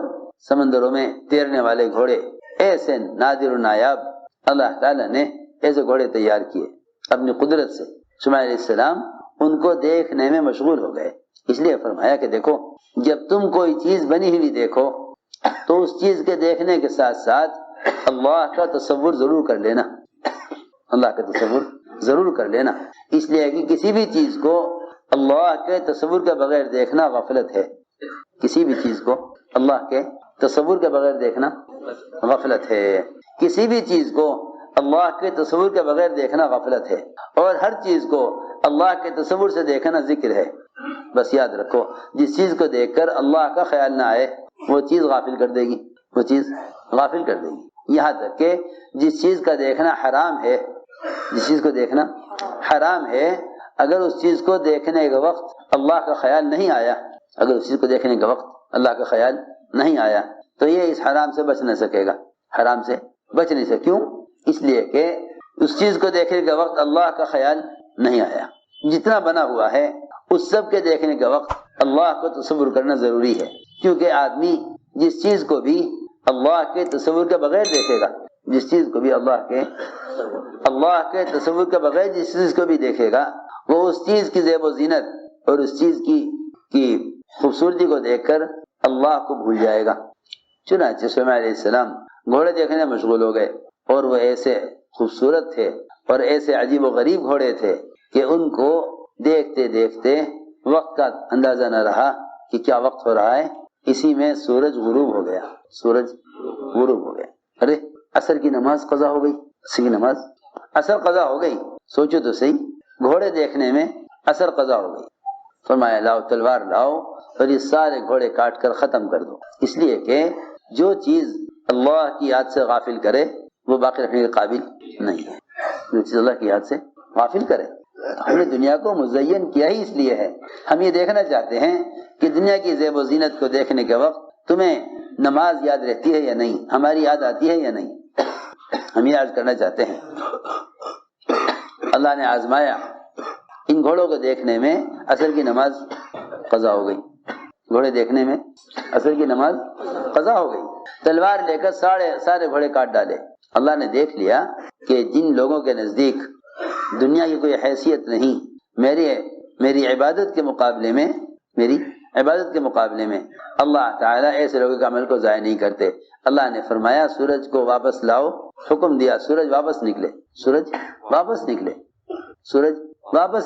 سمندروں میں تیرنے والے گھوڑے، ایسے نادر و نایاب اللہ تعالیٰ نے ایسے گھوڑے تیار کیے اپنی قدرت سے۔ سلیمان علیہ السلام ان کو دیکھنے میں مشغول ہو گئے، اس لیے فرمایا کہ دیکھو جب تم کوئی چیز بنی ہوئی دیکھو تو اس چیز کے دیکھنے کے ساتھ ساتھ اللہ کا تصور ضرور کر لینا، اللہ کا تصور ضرور کر لینا، اس لیے کہ کسی بھی چیز کو اللہ کے تصور کے بغیر دیکھنا غفلت ہے، کسی بھی چیز کو اللہ کے تصور کے بغیر دیکھنا غفلت ہے، کسی بھی چیز کو اللہ کے تصور کے بغیر دیکھنا غفلت ہے، اور ہر چیز کو اللہ کے تصور سے دیکھنا ذکر ہے۔ بس یاد رکھو جس چیز کو دیکھ کر اللہ کا خیال نہ آئے وہ چیز غافل کر دے گی، وہ چیز غافل کر دے گی، یہاں تک کہ جس چیز کا دیکھنا حرام ہے، جس چیز کو دیکھنا حرام ہے، اگر اس چیز کو دیکھنے کے وقت اللہ کا خیال نہیں آیا، اگر اس چیز کو دیکھنے کے وقت اللہ کا خیال نہیں آیا تو یہ اس حرام سے بچ نہ سکے گا، حرام سے بچ نہیں سکے۔ کیوں؟ اس لیے کہ اس چیز کو دیکھنے کے وقت اللہ کا خیال نہیں آیا۔ جتنا بنا ہوا ہے اس سب کے دیکھنے کے وقت اللہ کو تصور کرنا ضروری ہے، کیونکہ آدمی جس چیز کو بھی اللہ کے تصور کے بغیر دیکھے گا، جس چیز کو بھی اللہ کے تصور کے بغیر جس چیز کو بھی دیکھے گا وہ اس چیز کی زیب و زینت اور اس چیز کی خوبصورتی کو دیکھ کر اللہ کو بھول جائے گا۔ چنانچہ سلیمان علیہ السلام گھوڑے دیکھنے میں مشغول ہو گئے، اور وہ ایسے خوبصورت تھے اور ایسے عجیب و غریب گھوڑے تھے کہ ان کو دیکھتے دیکھتے وقت کا اندازہ نہ رہا کہ کیا وقت ہو رہا ہے۔ اسی میں سورج غروب ہو گیا، ارے عصر کی نماز قضا ہو گئی، عصر کی نماز عصر قضا ہو گئی، سوچو تو صحیح، گھوڑے دیکھنے میں عصر قضا ہو گئی۔ فرمایا لاؤ تلوار لاؤ اور یہ سارے گھوڑے کاٹ کر ختم کر دو، اس لیے کہ جو چیز اللہ کی یاد سے غافل کرے وہ باقی رکھنے کے قابل نہیں ہے، جو چیز اللہ کی یاد سے غافل کرے۔ ہم نے دنیا کو مزین کیا ہی اس لیے ہے، ہم یہ دیکھنا چاہتے ہیں کہ دنیا کی زیب و زینت کو دیکھنے کے وقت تمہیں نماز یاد رہتی ہے یا نہیں، ہماری یاد آتی ہے یا نہیں، ہم یہ عرض کرنا چاہتے ہیں۔ اللہ نے آزمایا، ان گھوڑوں کو دیکھنے میں عصر کی نماز قضا ہو گئی، گھوڑے دیکھنے میں عصر کی نماز قضا ہو گئی، تلوار لے کر سارے گھوڑے کاٹ ڈالے۔ اللہ نے دیکھ لیا کہ جن لوگوں کے نزدیک دنیا کی کوئی حیثیت نہیں، میری عبادت کے مقابلے میں اللہ تعالیٰ ایسے لوگوں کے عمل کو ضائع نہیں کرتے۔ اللہ نے فرمایا سورج کو واپس لاؤ، حکم دیا سورج واپس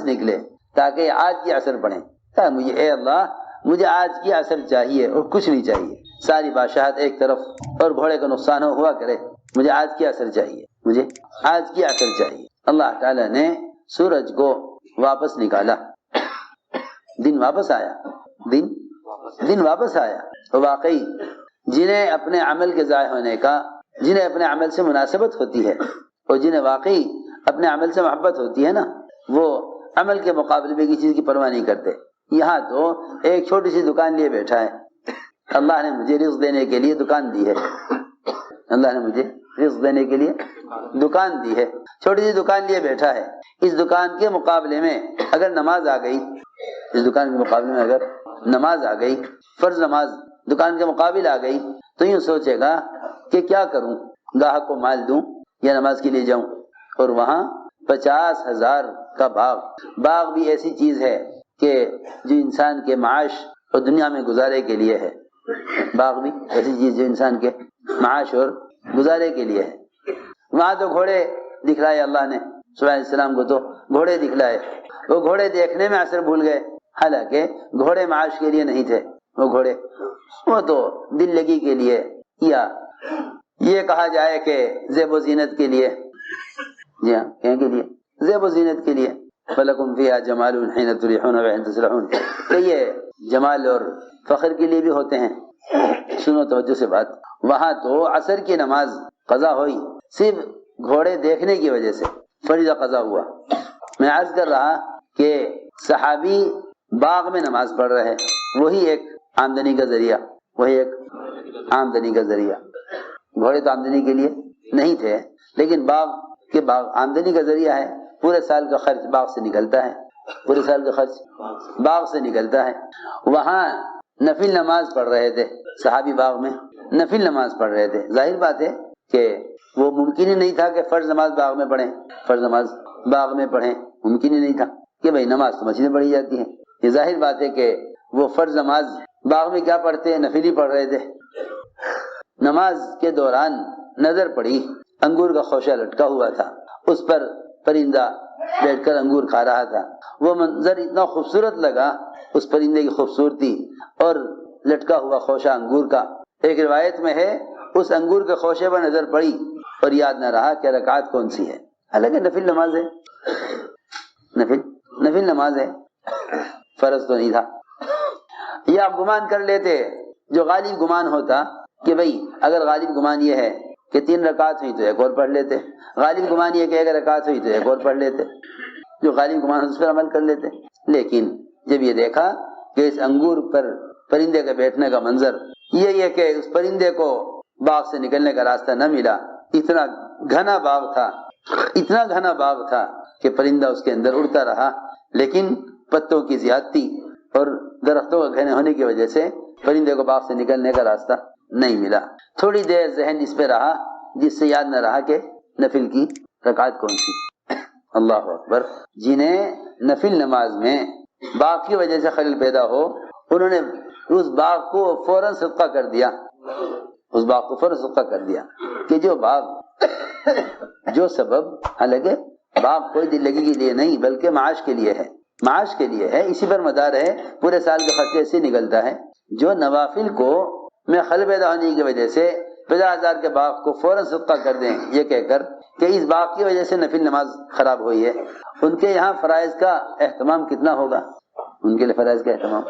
نکلے تاکہ آج کی عصر پڑھیں۔ اے اللہ مجھے آج کی عصر چاہیے اور کچھ نہیں چاہیے، ساری بادشاہت ایک طرف اور گھوڑے کا نقصان ہوا کرے، مجھے آج کی عصر چاہیے۔ اللہ تعالیٰ نے سورج کو واپس نکالا، دن واپس آیا تو واقعی جنہیں اپنے عمل کے ضائع ہونے کا، جنہیں اپنے عمل سے مناسبت ہوتی ہے اور جنہیں واقعی اپنے عمل سے محبت ہوتی ہے نا، وہ عمل کے مقابلے میں کسی چیز کی پرواہ نہیں کرتے۔ یہاں تو ایک چھوٹی سی دکان لیے بیٹھا ہے، اللہ نے مجھے رزق دینے کے لیے دکان دی ہے، اللہ نے مجھے رزق دینے کے لیے دکان دی ہے، چھوٹی سی دکان لیے بیٹھا ہے۔ اس دکان کے مقابلے میں اگر نماز آ گئی، فرض نماز دکان کے مقابل آ گئی تو یوں سوچے گا کہ کیا کروں، گاہک کو مال دوں یا نماز کے لیے جاؤں، اور وہاں 50,000 کا باغ بھی ایسی چیز ہے کہ جو انسان کے معاش اور دنیا میں گزارے کے لیے ہے، باغ بھی ایسی چیز جو انسان کے معاش اور گزارے کے لیے ہے۔ وہاں تو گھوڑے دکھلائے اللہ نے، سلیمان علیہ السلام کو تو گھوڑے دکھلائے، وہ گھوڑے دیکھنے میں عصر بھول گئے، حالانکہ گھوڑے معاش کے لیے نہیں تھے، وہ گھوڑے وہ تو دل لگی کے لیے، یا یہ کہا جائے کہ زیب و زینت کے لیے، جی ہاں کہیں کے لیے زیب و زینت کے لیے، فَلَكُمْ فِيهَا جَمَالٌ حِينَ تُرِيحُونَ وَحِينَ تَسْرَحُونَ، کہ یہ جمال اور فخر کے لیے بھی ہوتے ہیں۔ سنو توجہ سے بات، وہاں تو عصر کی نماز قضا ہوئی صرف گھوڑے دیکھنے کی وجہ سے، فریضہ قضا ہوا۔ میں عرض کر رہا کہ صحابی باغ میں نماز پڑھ رہے، وہی ایک آمدنی کا ذریعہ، وہی ایک آمدنی کا ذریعہ۔ گھوڑے تو آمدنی کے لیے نہیں تھے، لیکن باغ آمدنی کا ذریعہ ہے، پورے سال کا خرچ باغ سے نکلتا ہے، پورے سال کا خرچ باغ سے نکلتا ہے۔ وہاں نفل نماز پڑھ رہے تھے صحابی، باغ میں نفل نماز پڑھ رہے تھے۔ ظاہر بات ہے کہ وہ ممکن ہی نہیں تھا کہ فرض نماز باغ میں پڑھیں، فرض نماز باغ میں پڑھیں، ممکن ہی نہیں تھا کہ بھائی نماز تو مسجد میں پڑھی جاتی ہے۔ یہ ظاہر بات ہے کہ وہ فرض نماز باغ میں کیا پڑھتے ہیں، نفل ہی پڑھ رہے تھے۔ نماز کے دوران نظر پڑی، انگور کا خوشہ لٹکا ہوا تھا، اس پر پرندہ بیٹھ کر انگور کھا رہا تھا۔ وہ منظر اتنا خوبصورت لگا، اس پرندے کی خوبصورتی اور لٹکا ہوا خوشہ انگور کا۔ ایک روایت میں ہے اس انگور کے خوشے پر نظر پڑی اور یاد نہ رہا کہ رکعت کون سی ہے، حالانکہ نفل نماز ہے، نفل نماز ہے، فرض تو نہیں تھا۔ یہ آپ گمان کر لیتے، جو غالب گمان ہوتا کہ بھئی اگر غالب گمان یہ ہے کہ 3 رکعت ہوئی تو ایک اور پڑھ لیتے، غالب گمان یہ کہ 1 رکعت ہوئی تو ایک اور پڑھ لیتے، جو غالب گمان اس پر عمل کر لیتے۔ لیکن جب یہ دیکھا کہ اس انگور پر پرندے کے بیٹھنے کا منظر، یہ کہ اس پرندے کو باغ سے نکلنے کا راستہ نہ ملا، اتنا گھنا باغ تھا، اتنا گھنا باغ تھا کہ پرندہ اس کے اندر اڑتا رہا، لیکن پتوں کی زیادتی اور درختوں کا گھنے ہونے کی وجہ سے پرندے کو باغ سے نکلنے کا راستہ نہیں ملا۔ تھوڑی دیر ذہن اس پہ رہا، جس سے یاد نہ رہا کہ نفل کی رکعت کون سی۔ اللہ اکبر! جنہیں نفل نماز میں باغ کی وجہ سے خلل پیدا ہو، انہوں نے اس باغ کو فوراً صدقہ کر دیا، اس باغ کو فوراً صدقہ کر دیا کہ جو باغ، جو سبب، حالانکہ باغ کوئی دل لگی کے لیے نہیں بلکہ معاش کے لیے ہے، معاش کے لیے ہے، اسی پر مدار ہے، پورے سال کے خرچے سے نکلتا ہے۔ جو نوافل کو میں خلل پیدا ہونے کی وجہ سے 50,000 کے باغ کو فوراً صدقہ کر دیں، یہ کہہ کر کہ اس باغ کی وجہ سے نفل نماز خراب ہوئی ہے، ان کے یہاں فرائض کا اہتمام کتنا ہوگا، ان کے لیے فرائض کا اہتمام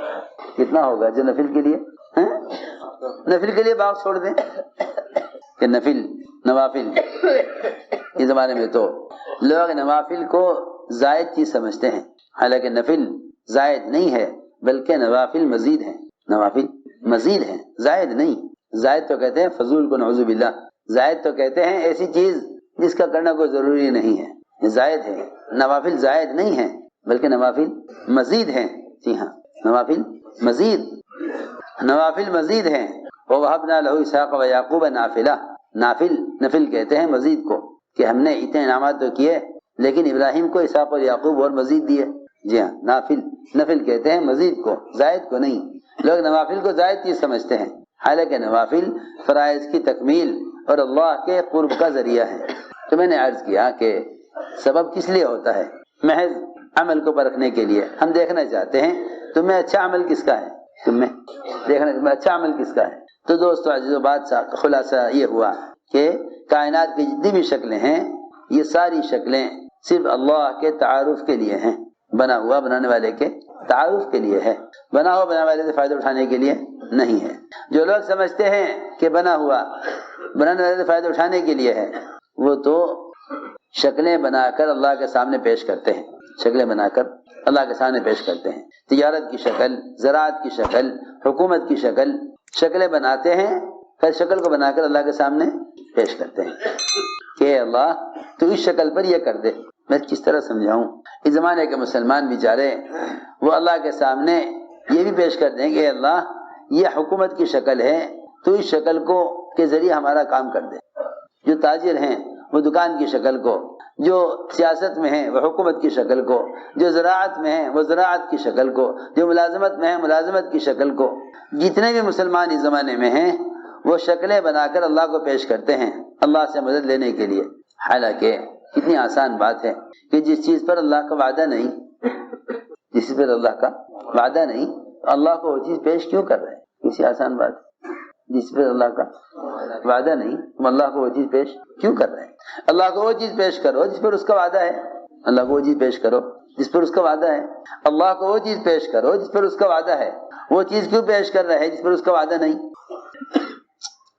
کتنا ہوگا جو نفل کے لیے نفل کے لیے باغ چھوڑ دیں کہ نوافل۔ اس زمانے میں تو لوگ نوافل کو زائد چیز سمجھتے ہیں، حالانکہ نفل زائد نہیں ہے بلکہ نوافل مزید ہیں، نوافل مزید ہیں، زائد نہیں۔ زائد تو کہتے ہیں فضول کو، نعوذ باللہ، زائد تو کہتے ہیں ایسی چیز جس کا کرنا کوئی ضروری نہیں ہے، یہ زائد ہے۔ نوافل زائد نہیں ہیں بلکہ نوافل مزید ہیں، جی ہاں نوافل مزید ہیں۔ وَوَهَبْنَا لَهُ إِسْحَاقَ وَيَعْقُوبَ نافلہ، نفل کہتے ہیں مزید کو، کہ ہم نے اتنے انعامات تو کیے لیکن ابراہیم کو اسحاق اور یعقوب اور مزید دیے، جی ہاں نفل کہتے ہیں مزید کو، زائد کو نہیں۔ لوگ نوافل کو زائد چیز سمجھتے ہیں، حالانکہ نوافل فرائض کی تکمیل اور اللہ کے قرب کا ذریعہ ہے۔ تو میں نے عرض کیا کہ سبب کس لیے ہوتا ہے، محض عمل کو پرکھنے کے لیے۔ ہم دیکھنا چاہتے ہیں تم میں اچھا عمل کس کا ہے، تم میں اچھا عمل کس کا ہے۔ تو دوستو عزیزو، بات خلاصہ یہ ہوا کہ کائنات کی جتنی بھی شکلیں ہیں، یہ ساری شکلیں صرف اللہ کے تعارف کے لیے ہیں، بنا ہوا بنانے والے کے تعارف کے لیے ہے، بنا ہوا بنانے والے سے فائدہ اٹھانے کے لیے نہیں ہے۔ جو لوگ سمجھتے ہیں کہ بنا ہوا بنانے والے سے فائدہ اٹھانے کے لیے ہے، وہ تو شکلیں بنا کر اللہ کے سامنے پیش کرتے ہیں، شکلیں بنا کر اللہ کے سامنے پیش کرتے ہیں، تجارت کی شکل، زراعت کی شکل، حکومت کی شکل، شکلیں بناتے ہیں، پھر شکل کو بنا کر اللہ کے سامنے پیش کرتے ہیں کہ اللہ تو اس شکل پر یہ کر دے۔ میں کس طرح سمجھاؤں؟ اس زمانے کے مسلمان بیچارے وہ اللہ کے سامنے یہ بھی پیش کر دیں کہ اللہ یہ حکومت کی شکل ہے، تو اس شکل کو کے ذریعے ہمارا کام کر دے۔ جو تاجر ہیں وہ دکان کی شکل کو، جو سیاست میں ہیں وہ حکومت کی شکل کو، جو زراعت میں ہیں وہ زراعت کی شکل کو، جو ملازمت میں ہیں ملازمت کی شکل کو، جتنے بھی مسلمان اس زمانے میں ہیں وہ شکلیں بنا کر اللہ کو پیش کرتے ہیں اللہ سے مدد لینے کے لیے۔ حالانکہ کتنی آسان بات ہے کہ جس چیز پر اللہ کا وعدہ نہیں، جس پر اللہ کا وعدہ نہیں، اللہ کو وہ چیز پیش کیوں کر رہے ہیں؟ کسی آسان بات جس پر اللہ کا وعدہ نہیں، تم اللہ کو وہ چیز پیش کیوں کر رہے ہیں؟ اللہ کو وہ چیز پیش کرو جس پر اس کا وعدہ ہے، اللہ کو وہ چیز پیش کرو جس پر اس کا وعدہ ہے، اللہ کو وہ چیز پیش کرو جس پر اس کا وعدہ ہے، وہ چیز کیوں پیش کر رہے ہیں جس پر اس کا وعدہ نہیں؟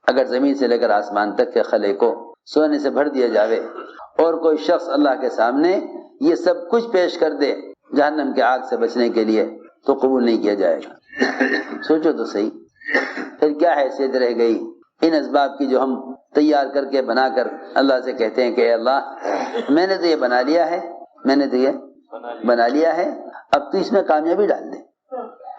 اگر زمین سے لے کر آسمان تک کے خلے کو سونے سے بھر دیا جاوے اور کوئی شخص اللہ کے سامنے یہ سب کچھ پیش کر دے جہنم کے آگ سے بچنے کے لیے تو قبول نہیں کیا جائے گا۔ سوچو تو صحیح، پھر کیا حیثیت رہ گئی ان اسباب کی جو ہم تیار کر کے بنا کر اللہ سے کہتے ہیں کہ اے اللہ میں نے تو یہ بنا لیا ہے، میں نے تو یہ بنا لیا ہے، اب تو اس میں کامیابی ڈال دے۔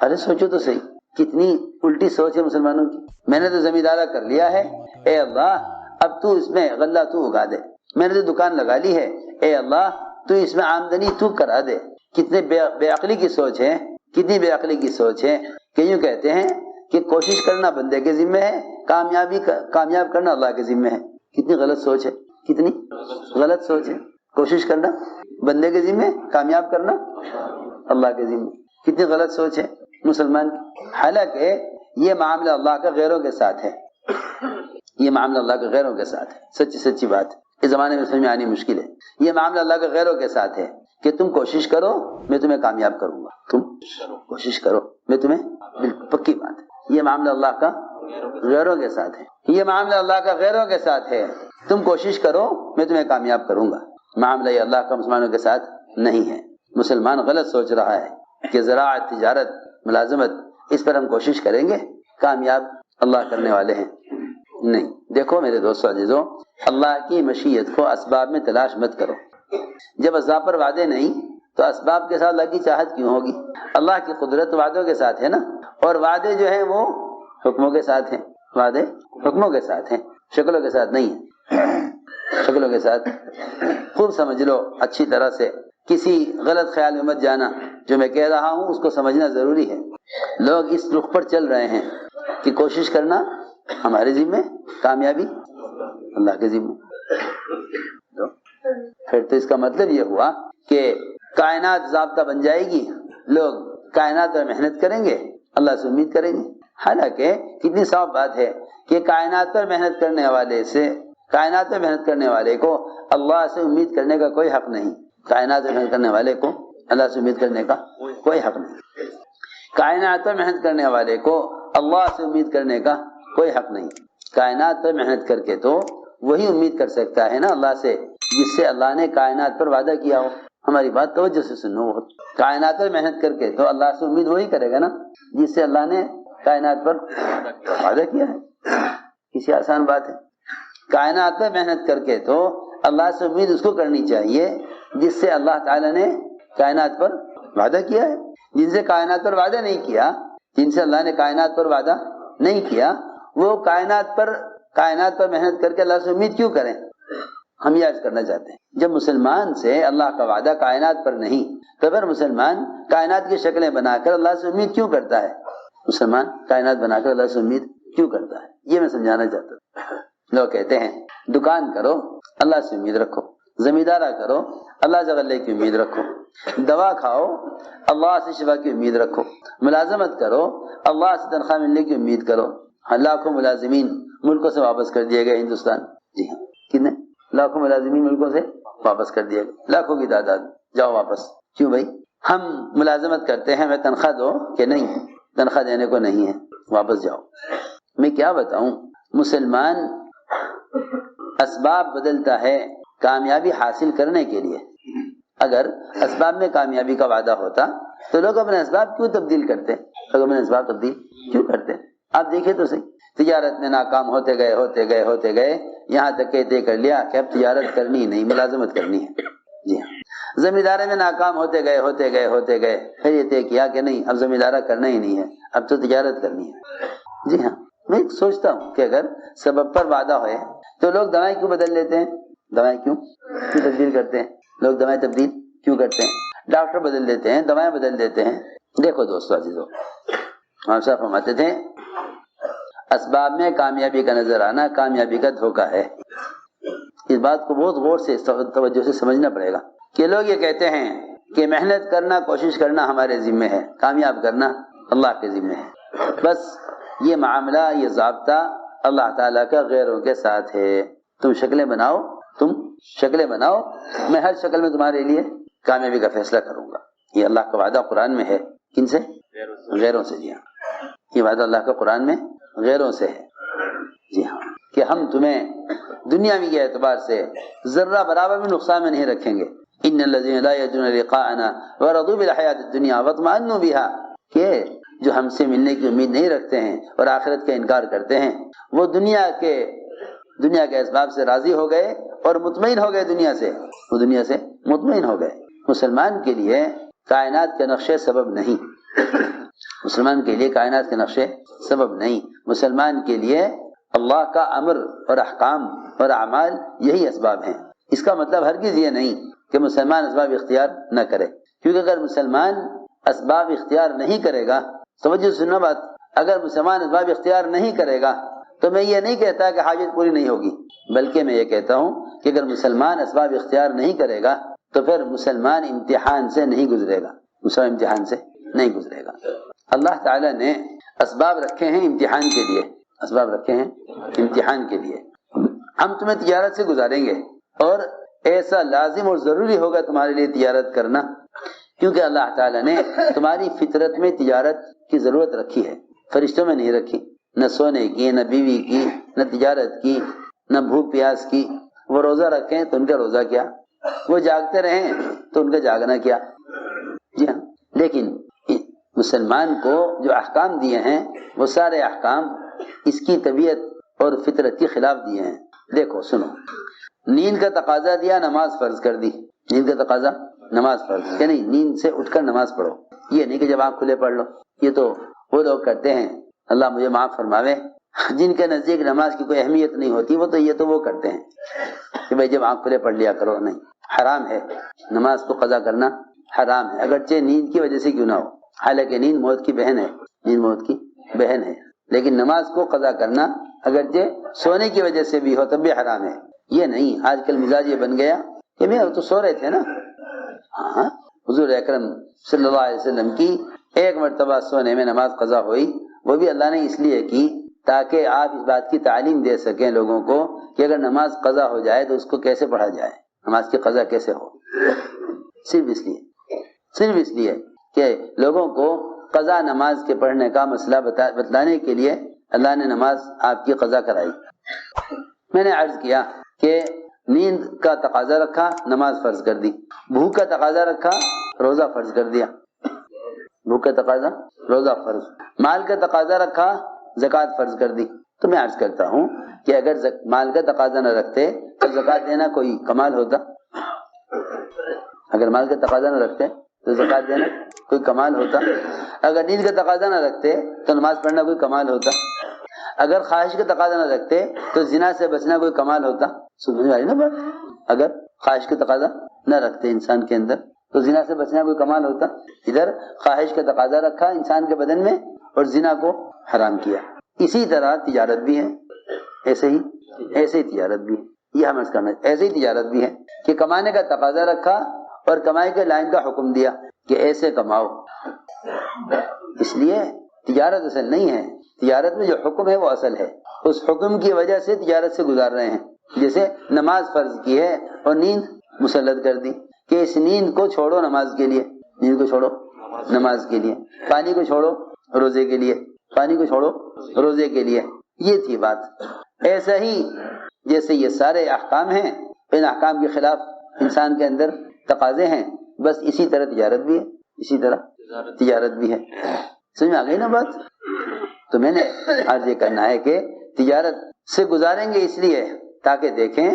ارے سوچو تو صحیح، کتنی الٹی سوچ ہے مسلمانوں کی۔ میں نے تو زمیندارہ کر لیا ہے، اے اللہ اب تو اس میں غلہ تو اگا دے۔ میں نے تو دکان لگا لی ہے، اے اللہ تو اس میں آمدنی تو کرا دے۔ کتنے بے عقلی کی سوچ ہے، کتنی بے عقلی کی سوچ ہے کہ یوں کہتے ہیں کہ کوشش کرنا بندے کے ذمہ ہے، کامیاب کرنا اللہ کے ذمہ ہے۔ کتنی غلط سوچ ہے، کتنی غلط سوچ ہے۔ کوشش کرنا بندے کے ذمہ، کامیاب کرنا اللہ کے ذمہ۔ کتنی غلط سوچ ہے مسلمان کی۔ حالانکہ یہ معاملہ اللہ کا غیروں کے ساتھ ہے، یہ معاملہ اللہ کا غیروں کے ساتھ ہے۔ سچی بات ہے، اس زمانے میں سمجھ میں آنی مشکل ہے۔ یہ معاملہ اللہ کا غیروں کے ساتھ ہے کہ تم کوشش کرو میں تمہیں کامیاب کروں گا، تم کوشش کرو میں تمہیں، بالکل پکی بات ہے۔ یہ معاملہ اللہ کا غیروں کے ساتھ ہے، یہ معاملہ اللہ کا غیروں کے ساتھ ہے، تم کوشش کرو میں تمہیں کامیاب کروں گا۔ معاملہ یہ اللہ کا مسلمانوں کے ساتھ نہیں ہے۔ مسلمان غلط سوچ رہا ہے کہ زراعت، تجارت، ملازمت اس پر ہم کوشش کریں گے، کامیاب اللہ کرنے والے ہیں، نہیں۔ دیکھو میرے دوستو عزیزو، اللہ کی مشیت کو اسباب میں تلاش مت کرو۔ جب اسباب پر وعدے نہیں تو اسباب کے ساتھ اللہ کی چاہت کیوں ہوگی؟ اللہ کی قدرت وعدوں کے ساتھ ہے نا، اور وعدے جو ہیں وہ حکموں کے ساتھ ہیں، وعدے حکموں کے ساتھ ہیں، شکلوں کے ساتھ نہیں ہیں، شکلوں کے ساتھ۔ خوب سمجھ لو اچھی طرح سے، کسی غلط خیال میں مت جانا، جو میں کہہ رہا ہوں اس کو سمجھنا ضروری ہے۔ لوگ اس رخ پر چل رہے ہیں کہ کوشش کرنا ہمارے ذمہ، کامیابی اللہ کے ذمہ۔ پھر تو اس کا مطلب یہ ہوا کہ کائنات ضابطہ بن جائے گی، لوگ کائنات پر محنت کریں گے، اللہ سے امید کریں گے۔ حالانکہ کتنی صاف بات ہے کہ کائنات پر محنت کرنے والے کو اللہ سے امید کرنے کا کوئی حق نہیں، کائنات پر محنت کرنے والے کو اللہ سے امید کرنے کا کوئی حق نہیں، کائنات پر محنت کرنے والے کو اللہ سے امید کرنے کا کوئی حق نہیں۔ کائنات پر محنت کر کے تو وہی امید کر سکتا ہے نا اللہ سے جس سے اللہ نے کائنات پر وعدہ کیا ہو۔ ہماری بات توجہ سے سنو، کائنات پر محنت کر کے تو اللہ سے امید وہی کرے گا نا جس سے اللہ نے کائنات پر وعدہ کیا ہے۔ کسی آسان بات ہے، کائنات پر محنت کر کے تو اللہ سے امید اس کو کرنی چاہیے جس سے اللہ تعالیٰ نے کائنات پر وعدہ کیا ہے۔ جن سے کائنات پر وعدہ نہیں کیا، جن سے اللہ نے کائنات پر وعدہ نہیں کیا، وہ کائنات پر محنت کر کے اللہ سے امید کیوں کریں؟ ہم یہ عرض کرنا چاہتے ہیں، جب مسلمان سے اللہ کا وعدہ کائنات پر نہیں تو پھر مسلمان کائنات کی شکلیں بنا کر اللہ سے امید کیوں کرتا ہے؟ مسلمان کائنات بنا کر اللہ سے امید کیوں کرتا ہے؟ یہ میں سمجھانا چاہتا ہوں۔ لوگ کہتے ہیں دکان کرو اللہ سے امید رکھو، زمیندارہ کرو اللہ سے غلے کی امید رکھو، دوا کھاؤ اللہ سے شفا کی امید رکھو، ملازمت کرو اللہ سے تنخواہ ملنے کی امید کرو۔ لاکھوں ملازمین ملکوں سے واپس کر دیے گئے ہندوستان، جی ہاں، کتنے لاکھوں ملازمین ملکوں سے واپس کر دیے گئے، لاکھوں کی تعداد، جاؤ واپس۔ کیوں بھائی؟ ہم ملازمت کرتے ہیں، ہمیں تنخواہ دو، کہ نہیں تنخواہ دینے کو نہیں ہے، واپس جاؤ۔ میں کیا بتاؤں، مسلمان اسباب بدلتا ہے کامیابی حاصل کرنے کے لیے۔ اگر اسباب میں کامیابی کا وعدہ ہوتا تو لوگ اپنے اسباب کیوں تبدیل کرتے؟ لوگ اپنے اسباب تبدیل کیوں کرتے؟ آپ دیکھیں تو صحیح، تجارت میں ناکام ہوتے گئے یہاں تک کہ طے کر لیا کہ اب تجارت کرنی نہیں، ملازمت کرنی ہے۔ جی ہاں، زمیندارے میں ناکام ہوتے گئے پھر یہ طے کیا کہ نہیں اب زمیندارہ کرنا ہی نہیں ہے، اب تو تجارت کرنی ہے۔ جی ہاں، میں سوچتا ہوں کہ اگر سبب پر وعدہ ہوئے تو لوگ دوائیں کیوں بدل لیتے ہیں؟ دوائیں کیوں تبدیل کرتے ہیں؟ لوگ دوائیں تبدیل کیوں کرتے ہیں؟ ڈاکٹر بدل دیتے ہیں، دوائیں بدل دیتے ہیں۔ دیکھو دوستو عزیزو، ہم صاحب فرماتے تھے اسباب میں کامیابی کا نظر آنا کامیابی کا دھوکہ ہے۔ اس بات کو بہت غور سے توجہ سے سمجھنا پڑے گا کہ لوگ یہ کہتے ہیں کہ محنت کرنا، کوشش کرنا ہمارے ذمے ہے، کامیاب کرنا اللہ کے ذمے ہے. بس یہ معاملہ، یہ ضابطہ اللہ تعالیٰ کا غیروں کے ساتھ ہے. تم شکلیں بناؤ، میں ہر شکل میں تمہارے لیے کامیابی کا فیصلہ کروں گا. یہ اللہ کا وعدہ قرآن میں ہے. کن سے؟ غیروں سے. جی ہاں، یہ وعدہ اللہ کا قرآن میں غیروں سے ہے. جی ہاں، کہ ہم تمہیں دنیاوی کے اعتبار سے ذرہ برابر بھی نقصان میں نہیں رکھیں گے. ان الذين لا يرجون لقاءنا ورضوا بالحياة الدنيا واطمأنوا بها، کہ جو ہم سے ملنے کی امید نہیں رکھتے ہیں اور آخرت کا انکار کرتے ہیں، وہ دنیا کے اسباب سے راضی ہو گئے اور مطمئن ہو گئے. دنیا سے مطمئن ہو گئے. مسلمان کے لیے کائنات کے نقشے سبب نہیں. مسلمان کے لیے کائنات کے نقشے سبب نہیں. مسلمان کے لیے اللہ کا امر اور احکام اور اعمال یہی اسباب ہیں. اس کا مطلب ہرگز یہ نہیں کہ مسلمان اسباب اختیار نہ کرے، کیونکہ اگر مسلمان اسباب اختیار نہیں کرے گا، توجہ سننا بات، اگر مسلمان اسباب اختیار نہیں کرے گا تو میں یہ نہیں کہتا کہ حاجت پوری نہیں ہوگی، بلکہ میں یہ کہتا ہوں کہ اگر مسلمان اسباب اختیار نہیں کرے گا تو پھر مسلمان امتحان سے نہیں گزرے گا. اللہ تعالیٰ نے اسباب رکھے ہیں امتحان کے لیے. ہم تمہیں تجارت سے گزاریں گے اور ایسا لازم اور ضروری ہوگا تمہارے لیے تجارت کرنا، کیونکہ اللہ تعالیٰ نے تمہاری فطرت میں تجارت کی ضرورت رکھی ہے. فرشتوں میں نہیں رکھی، نہ سونے کی، نہ بیوی کی، نہ تجارت کی، نہ بھوک پیاس کی. وہ روزہ رکھیں تو ان کا روزہ کیا، وہ جاگتے رہیں تو ان کا جاگنا کیا. جی ہاں، لیکن مسلمان کو جو احکام دیے ہیں وہ سارے احکام اس کی طبیعت اور فطرت کے خلاف دیے ہیں. دیکھو سنو، نیند کا تقاضا دیا، نماز فرض کر دی. نیند کا تقاضا نماز فرض، یعنی نیند سے اٹھ کر نماز پڑھو. یہ نہیں کہ جب آنکھ کھلے پڑھ لو. یہ تو وہ لوگ کرتے ہیں، اللہ مجھے معاف فرماوے، جن کے نزدیک نماز کی کوئی اہمیت نہیں ہوتی. وہ کرتے ہیں کہ بھائی جب آنکھ کھلے پڑھ لیا کرو. نہیں، حرام ہے نماز کو قضا کرنا، حرام ہے، اگرچہ نیند کی وجہ سے کیوں نہ ہو. حالانکہ نیند موت کی بہن ہے، لیکن نماز کو قضا کرنا اگرچہ سونے کی وجہ سے بھی ہو تب بھی حرام ہے. یہ نہیں، آج کل مزاج یہ بن گیا کہ میں تو سو رہے تھے نا. ہاں، حضور اکرم صلی اللہ علیہ وسلم کی ایک مرتبہ سونے میں نماز قضا ہوئی، وہ بھی اللہ نے اس لیے کی تاکہ آپ اس بات کی تعلیم دے سکیں لوگوں کو کہ اگر نماز قضا ہو جائے تو اس کو کیسے پڑھا جائے، نماز کی قضا کیسے ہو. صرف اس لیے کہ لوگوں کو قضا نماز کے پڑھنے کا مسئلہ بتلانے کے لیے اللہ نے نماز آپ کی قضا کرائی. میں نے عرض کیا کہ نیند کا تقاضا رکھا، نماز فرض کر دی. بھوک کا تقاضا رکھا، روزہ فرض کر دیا. بھوک کا تقاضا، روزہ فرض. مال کا تقاضا رکھا، زکوٰۃ فرض کر دی. تو میں عرض کرتا ہوں کہ اگر مال کا تقاضا نہ رکھتے تو زکوٰۃ دینا کوئی کمال ہوتا؟ اگر مال کا تقاضا نہ رکھتے تو زکوٰۃ دینا کوئی کمال ہوتا؟ اگر نیند کا تقاضا نہ رکھتے تو نماز پڑھنا کوئی کمال ہوتا؟ اگر خواہش کا تقاضا نہ رکھتے تو زنا سے بچنا کوئی کمال ہوتا؟ سمجھ میں آئی نا بات؟ اگر خواہش کا تقاضا نہ رکھتے انسان کے اندر تو زنا سے بچنا کوئی کمال ہوتا؟ ادھر خواہش کا تقاضا رکھا انسان کے بدن میں اور زنا کو حرام کیا. اسی طرح تجارت بھی ہے، ایسے ہی تجارت بھی ہے. یہ ہم عرض کرنا، ایسے ہی تجارت بھی ہے کہ کمانے کا تقاضا رکھا اور کمائی کے لائن کا حکم دیا کہ ایسے کماؤ. اس لیے تجارت اصل نہیں ہے، تجارت میں جو حکم ہے وہ اصل ہے. اس حکم کی وجہ سے تجارت سے گزار رہے ہیں. جیسے نماز فرض کی ہے اور نیند مسلط کر دی کہ اس نیند کو چھوڑو نماز کے لیے، نیند کو چھوڑو نماز کے لیے، پانی کو چھوڑو روزے کے لیے، پانی کو چھوڑو روزے کے لیے. یہ تھی بات. ایسا ہی جیسے یہ سارے احکام ہیں، ان احکام کے خلاف انسان کے اندر تقاضے ہیں، بس اسی طرح تجارت بھی ہے. سمجھ میں آ گئی نا بات؟ تو میں نے آج یہ کرنا ہے کہ تجارت سے گزاریں گے اس لیے تاکہ دیکھیں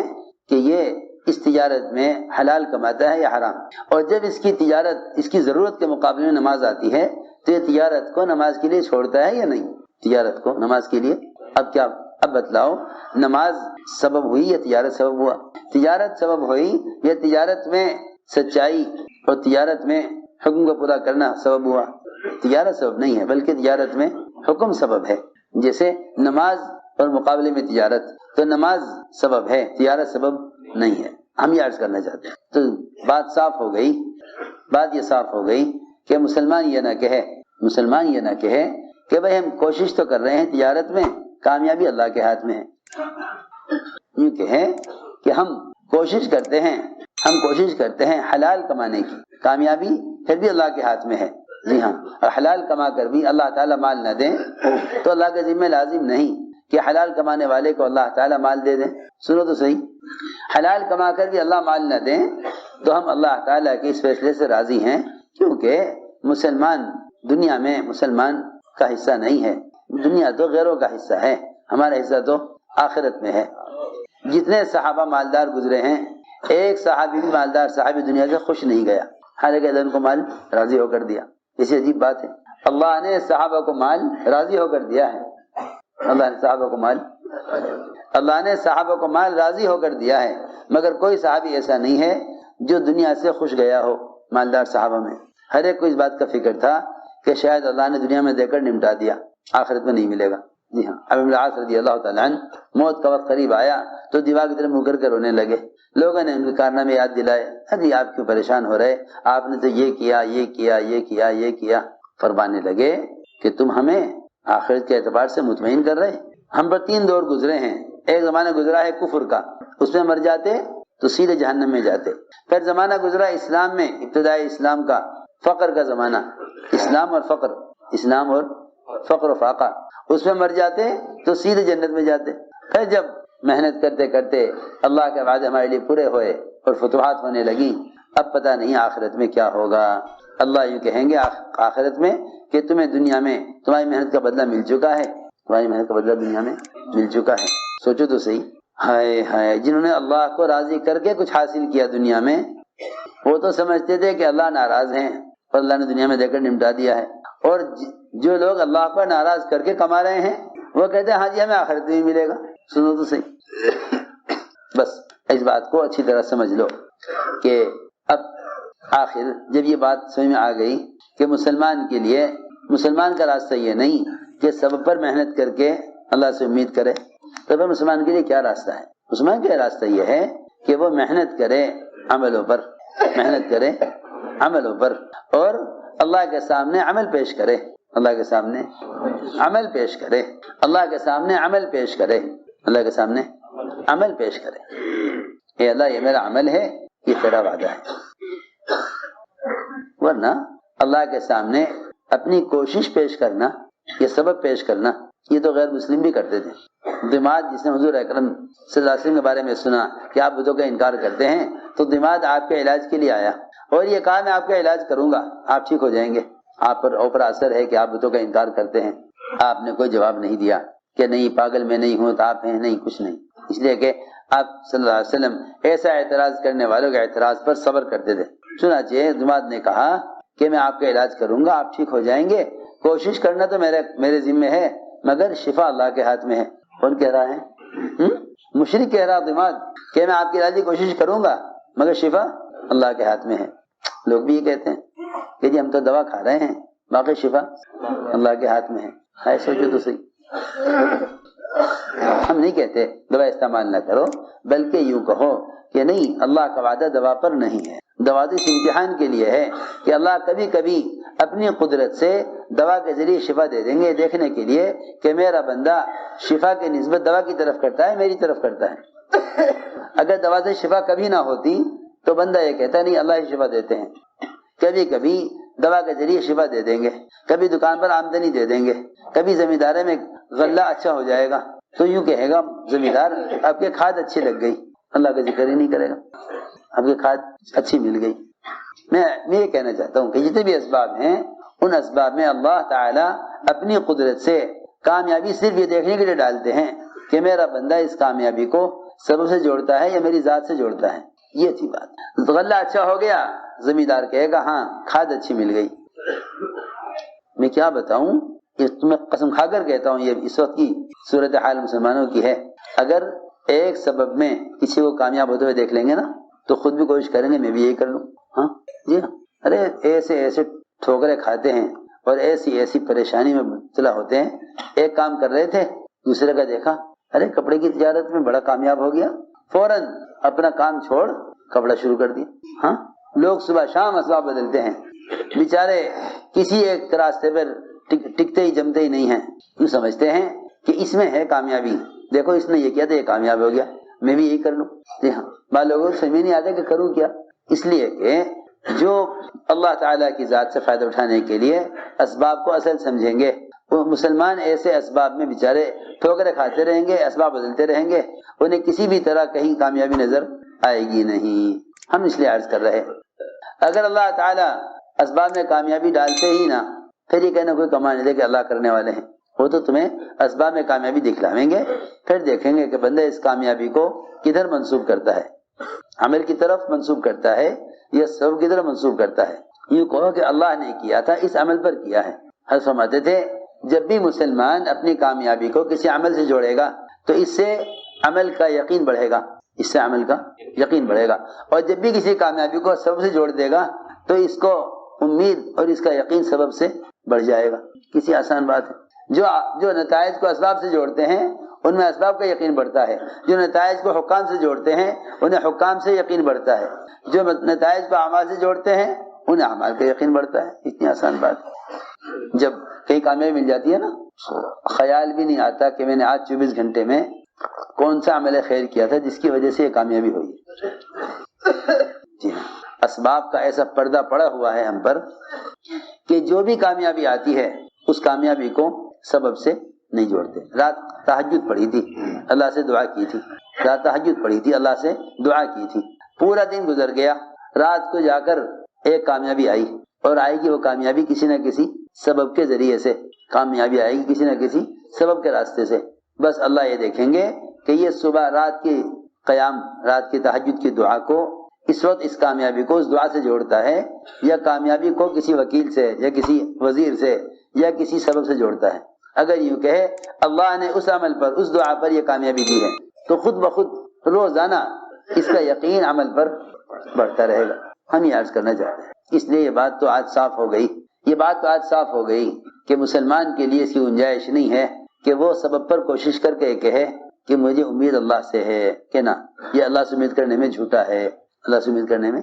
کہ یہ اس تجارت میں حلال کماتا ہے یا حرام. اور جب اس کی تجارت اس کی ضرورت کے مقابلے میں نماز آتی ہے تو یہ تجارت کو نماز کے لیے چھوڑتا ہے یا نہیں؟ تجارت کو نماز کے لیے. اب بتلاؤ، نماز سبب ہوئی یا تجارت سبب ہوا؟ تجارت سبب ہوئی یا تجارت میں سچائی اور تجارت میں حکم کو پورا کرنا سبب ہوا؟ تجارت سبب نہیں ہے بلکہ تجارت میں حکم سبب ہے. جیسے نماز اور مقابلے میں تجارت، تو نماز سبب ہے، تجارت سبب نہیں ہے. ہم یہ عرض کرنا چاہتے ہیں. تو بات صاف ہو گئی بات یہ صاف ہو گئی کہ مسلمان یہ نہ کہے کہ بھائی ہم کوشش تو کر رہے ہیں تجارت میں، کامیابی اللہ کے ہاتھ میں ہے. یوں کہیں کہ ہم کوشش کرتے ہیں حلال کمانے کی، کامیابی پھر بھی اللہ کے ہاتھ میں ہے. جی ہاں، اور حلال کما کر بھی اللہ تعالیٰ مال نہ دیں تو اللہ کے ذمہ لازم نہیں کہ حلال کمانے والے کو اللہ تعالیٰ مال دے دیں. سنو تو صحیح، حلال کما کر بھی اللہ مال نہ دیں تو ہم اللہ تعالیٰ کے اس فیصلے سے راضی ہیں، کیونکہ مسلمان دنیا میں مسلمان کا حصہ نہیں ہے، دنیا تو غیروں کا حصہ ہے، ہمارا حصہ تو آخرت میں ہے. جتنے صحابہ مالدار گزرے ہیں، ایک صحابی بھی مالدار صحابی دنیا سے خوش نہیں گیا، حالانکہ اللہ ان کو مال راضی ہو کر دیا. اسی عجیب بات ہے، اللہ نے صحابہ کو مال راضی ہو کر دیا ہے. اللہ نے صحابہ کو مال راضی ہو کر دیا ہے، مگر کوئی صحابی ایسا نہیں ہے جو دنیا سے خوش گیا ہو. مالدار صحابہ میں ہر ایک کو اس بات کا فکر تھا کہ شاید اللہ نے دنیا میں دے کر نمٹا دیا، آخرت میں نہیں ملے گا. جی ہاں، ابن العاص رضی اللہ تعالیٰ عنہ موت کا وقت قریب آیا تو دیوار کی طرف منہ کر کے رونے لگے. لوگوں نے ان کے کارنامے یاد دلائے، ارے آپ کیوں پریشان ہو رہے، آپ نے تو یہ کیا. فرمانے لگے کہ تم ہمیں آخرت کے اعتبار سے مطمئن کر رہے. ہم پر 3 دور گزرے ہیں. ایک زمانہ گزرا ہے کفر کا، اس میں مر جاتے تو سیدھے جہنم میں جاتے. پھر زمانہ گزرا اسلام میں، ابتدائی اسلام کا، فقر کا زمانہ، اسلام اور فقر و فاقہ، اس میں مر جاتے تو سیدھے جنت میں جاتے. پھر جب محنت کرتے کرتے اللہ کے وعدے ہمارے لیے پورے ہوئے اور فتوحات ہونے لگی، اب پتہ نہیں آخرت میں کیا ہوگا. اللہ یوں کہیں گے آخرت میں کہ تمہیں دنیا میں تمہاری محنت کا بدلہ مل دنیا میں مل چکا ہے. سوچو تو صحیح، ہائے جنہوں نے اللہ کو راضی کر کے کچھ حاصل کیا دنیا میں، وہ تو سمجھتے تھے کہ اللہ ناراض ہیں اور اللہ نے دنیا میں دے کر نمٹا دیا ہے. اور جو لوگ اللہ کو ناراض کر کے کما رہے ہیں وہ کہتے ہیں ہاں جی ہمیں آخرت میں ملے گا. سنو تو صحیح، بس اس بات کو اچھی طرح سمجھ لو کہ اب آخر جب یہ بات سمجھ میں آ گئی کہ مسلمان کا راستہ یہ نہیں کہ سبب پر محنت کر کے اللہ سے امید کرے، تو پھر مسلمان کے لیے کیا راستہ ہے؟ مسلمان کا راستہ یہ ہے کہ وہ محنت کرے عملوں پر اور اللہ کے سامنے عمل پیش کرے. اے اللہ یہ میرا عمل ہے، یہ تیرا وعدہ ہے. ورنہ اللہ کے سامنے اپنی کوشش پیش کرنا، یہ سبب پیش کرنا، یہ تو غیر مسلم بھی کرتے تھے. دماد جس نے حضور اکرم صلی اللہ علیہ وسلم کے بارے میں سنا کہ آپ بتوں کا انکار کرتے ہیں، تو دماد آپ کے علاج کے لیے آیا اور یہ کہا میں آپ کا علاج کروں گا، آپ ٹھیک ہو جائیں گے. آپ پر اوپر اثر ہے کہ آپ بتوں کا انکار کرتے ہیں. آپ نے کوئی جواب نہیں دیا کہ نہیں پاگل میں نہیں ہوں تو آپ ہیں، نہیں کچھ نہیں، اس لیے کہ آپ صلی اللہ علیہ وسلم ایسا اعتراض کرنے والوں کے اعتراض پر صبر کرتے تھے. چنانچہ دماد نے کہا کہ میں آپ کا علاج کروں گا، آپ ٹھیک ہو جائیں گے، کوشش کرنا تو میرے ذمہ ہے، مگر شفا اللہ کے ہاتھ میں ہے. کون کہہ رہا ہے؟ مشرک کہہ رہا دماد کہ میں آپ کی علاج کی کوشش کروں گا مگر شفا اللہ کے ہاتھ میں ہے. لوگ بھی یہ کہتے ہیں کہ جی ہم تو دوا کھا رہے ہیں، باقی شفا اللہ کے ہاتھ میں ہے. سوچو تو صحیح، ہم نہیں کہتے دوا استعمال نہ کرو، بلکہ یوں کہو کہ نہیں، اللہ کا وعدہ دوا پر نہیں ہے. دوا تو اس امتحان کے لیے ہے کہ اللہ کبھی کبھی اپنی قدرت سے دوا کے ذریعے شفا دے دیں گے، دیکھنے کے لیے کہ میرا بندہ شفا کی نسبت دوا کی طرف کرتا ہے، میری طرف کرتا ہے. اگر دوا سے شفا کبھی نہ ہوتی تو بندہ یہ کہتا نہیں اللہ ہی شفا دیتے ہیں. کبھی کبھی دوا کے ذریعے شفا دے دیں گے، کبھی دکان پر آمدنی دے دیں گے، کبھی زمیندارے میں غلہ اچھا ہو جائے گا تو یوں کہے گا زمیندار آپ کے کھاد اچھی لگ گئی، اللہ کا ذکر ہی نہیں کرے گا، آپ کی کھاد اچھی مل گئی. میں یہ کہنا چاہتا ہوں کہ جتنے بھی اسباب ہیں ان اسباب میں اللہ تعالیٰ اپنی قدرت سے کامیابی صرف یہ دیکھنے کے لیے ڈالتے ہیں کہ میرا بندہ اس کامیابی کو سبب سے جوڑتا ہے یا میری ذات سے جوڑتا ہے. یہ تھی بات. غلہ اچھا ہو گیا، زمیندار کہے گا ہاں کھاد اچھی مل گئی. میں کیا بتاؤں، تمہیں قسم کھا کر کہتا ہوں، یہ اس وقت کی صورتحال مسلمانوں کی ہے. اگر ایک سبب میں کسی کو کامیاب ہوتے ہوئے دیکھ لیں گے نا تو خود بھی کوشش کریں گے میں بھی یہی کر لوں. ہاں جی ہاں، ارے ایسے ٹھوکرے کھاتے ہیں اور ایسی پریشانی میں مبتلا ہوتے ہیں. ایک کام کر رہے تھے، دوسرے کا دیکھا، ارے کپڑے کی تجارت میں بڑا کامیاب ہو گیا، فوراً اپنا کام چھوڑ کپڑا شروع کر دیا. ہاں لوگ صبح شام اسباب بدلتے ہیں، بیچارے کسی ایک راستے پر ٹکتے ہی جمتے ہی نہیں ہیں، کیوں سمجھتے ہیں کہ اس میں ہے کامیابی، دیکھو اس نے یہ کیا تھا یہ کامیاب ہو گیا، میں بھی یہی کر لوں۔ جی ہاں، بعض لوگوں کو سمجھ نہیں آتا کہ کروں کیا، اس لیے کہ جو اللہ تعالیٰ کی ذات سے فائدہ اٹھانے کے لیے اسباب کو اصل سمجھیں گے، وہ مسلمان ایسے اسباب میں بیچارے ٹھوکریں کھاتے رہیں گے، اسباب بدلتے رہیں گے، انہیں کسی بھی طرح کہیں کامیابی نظر آئے گی نہیں۔ ہم اس لیے عرض کر رہے ہیں اگر اللہ تعالیٰ اسباب میں کامیابی ڈالتے ہی نہ، پھر یہ کہنا کوئی کما نہیں دے کہ اللہ کرنے والے ہیں، وہ تو تمہیں اسباب میں کامیابی دکھلاویں گے، پھر دیکھیں گے کہ بندہ اس کامیابی کو کدھر منسوب کرتا ہے، عمل کی طرف منسوب کرتا ہے یا سبب کی طرف منسوب کرتا ہے۔ یوں کہو کہ اللہ نے کیا تھا، اس عمل پر کیا ہے۔ حضرت فرماتے تھے جب بھی مسلمان اپنی کامیابی کو کسی عمل سے جوڑے گا تو اس سے عمل کا یقین بڑھے گا، اس سے عمل کا یقین بڑھے گا، اور جب بھی کسی کامیابی کو سبب سے جوڑ دے گا تو اس کو امید اور اس کا یقین سبب سے بڑھ جائے گا۔ کسی آسان بات ہے، جو نتائج کو اسباب سے جوڑتے ہیں ان میں اسباب کا یقین بڑھتا ہے، جو نتائج کو حکام سے جوڑتے ہیں انہیں حکام سے یقین بڑھتا ہے، جو نتائج کو اعمال سے جوڑتے ہیں انہیں اعمال کا یقین بڑھتا ہے۔ اتنی آسان بات ہے۔ جب کہیں کامیابی مل جاتی ہے نا، خیال بھی نہیں آتا کہ میں نے آج 24 گھنٹے میں کون سا عمل خیر کیا تھا جس کی وجہ سے یہ کامیابی ہوئی۔ جی ہاں، اسباب کا ایسا پردہ پڑا ہوا ہے ہم پر کہ جو بھی کامیابی آتی ہے اس کامیابی کو سبب سے نہیں جوڑتے۔ رات تہجد پڑھی تھی، اللہ سے دعا کی تھی، رات تہجد پڑھی تھی، اللہ سے دعا کی تھی، پورا دن گزر گیا، رات کو جا کر ایک کامیابی آئی، اور آئے گی وہ کامیابی کسی نہ کسی سبب کے ذریعے سے، کامیابی آئے گی کسی نہ کسی سبب کے راستے سے۔ بس اللہ یہ دیکھیں گے کہ یہ صبح رات کی قیام، رات کی تہجد کی دعا کو اس وقت اس کامیابی کو اس دعا سے جوڑتا ہے، یا کامیابی کو کسی وکیل سے یا کسی وزیر سے یا کسی سبب سے جوڑتا ہے۔ اگر یوں کہے اللہ نے اس عمل پر اس دعا پر یہ کامیابی دی ہے تو خود بخود روزانہ اس کا یقین عمل پر بڑھتا رہے گا۔ ہم یہ عرض کرنا چاہتے ہیں، اس لیے یہ بات تو آج صاف ہو گئی، یہ بات تو آج صاف ہو گئی کہ مسلمان کے لیے اس کی گنجائش نہیں ہے کہ وہ سبب پر کوشش کر کے کہے کہ مجھے امید اللہ سے ہے، کہ نہ، یہ اللہ سے امید کرنے میں جھوٹا ہے، اللہ سے امید کرنے میں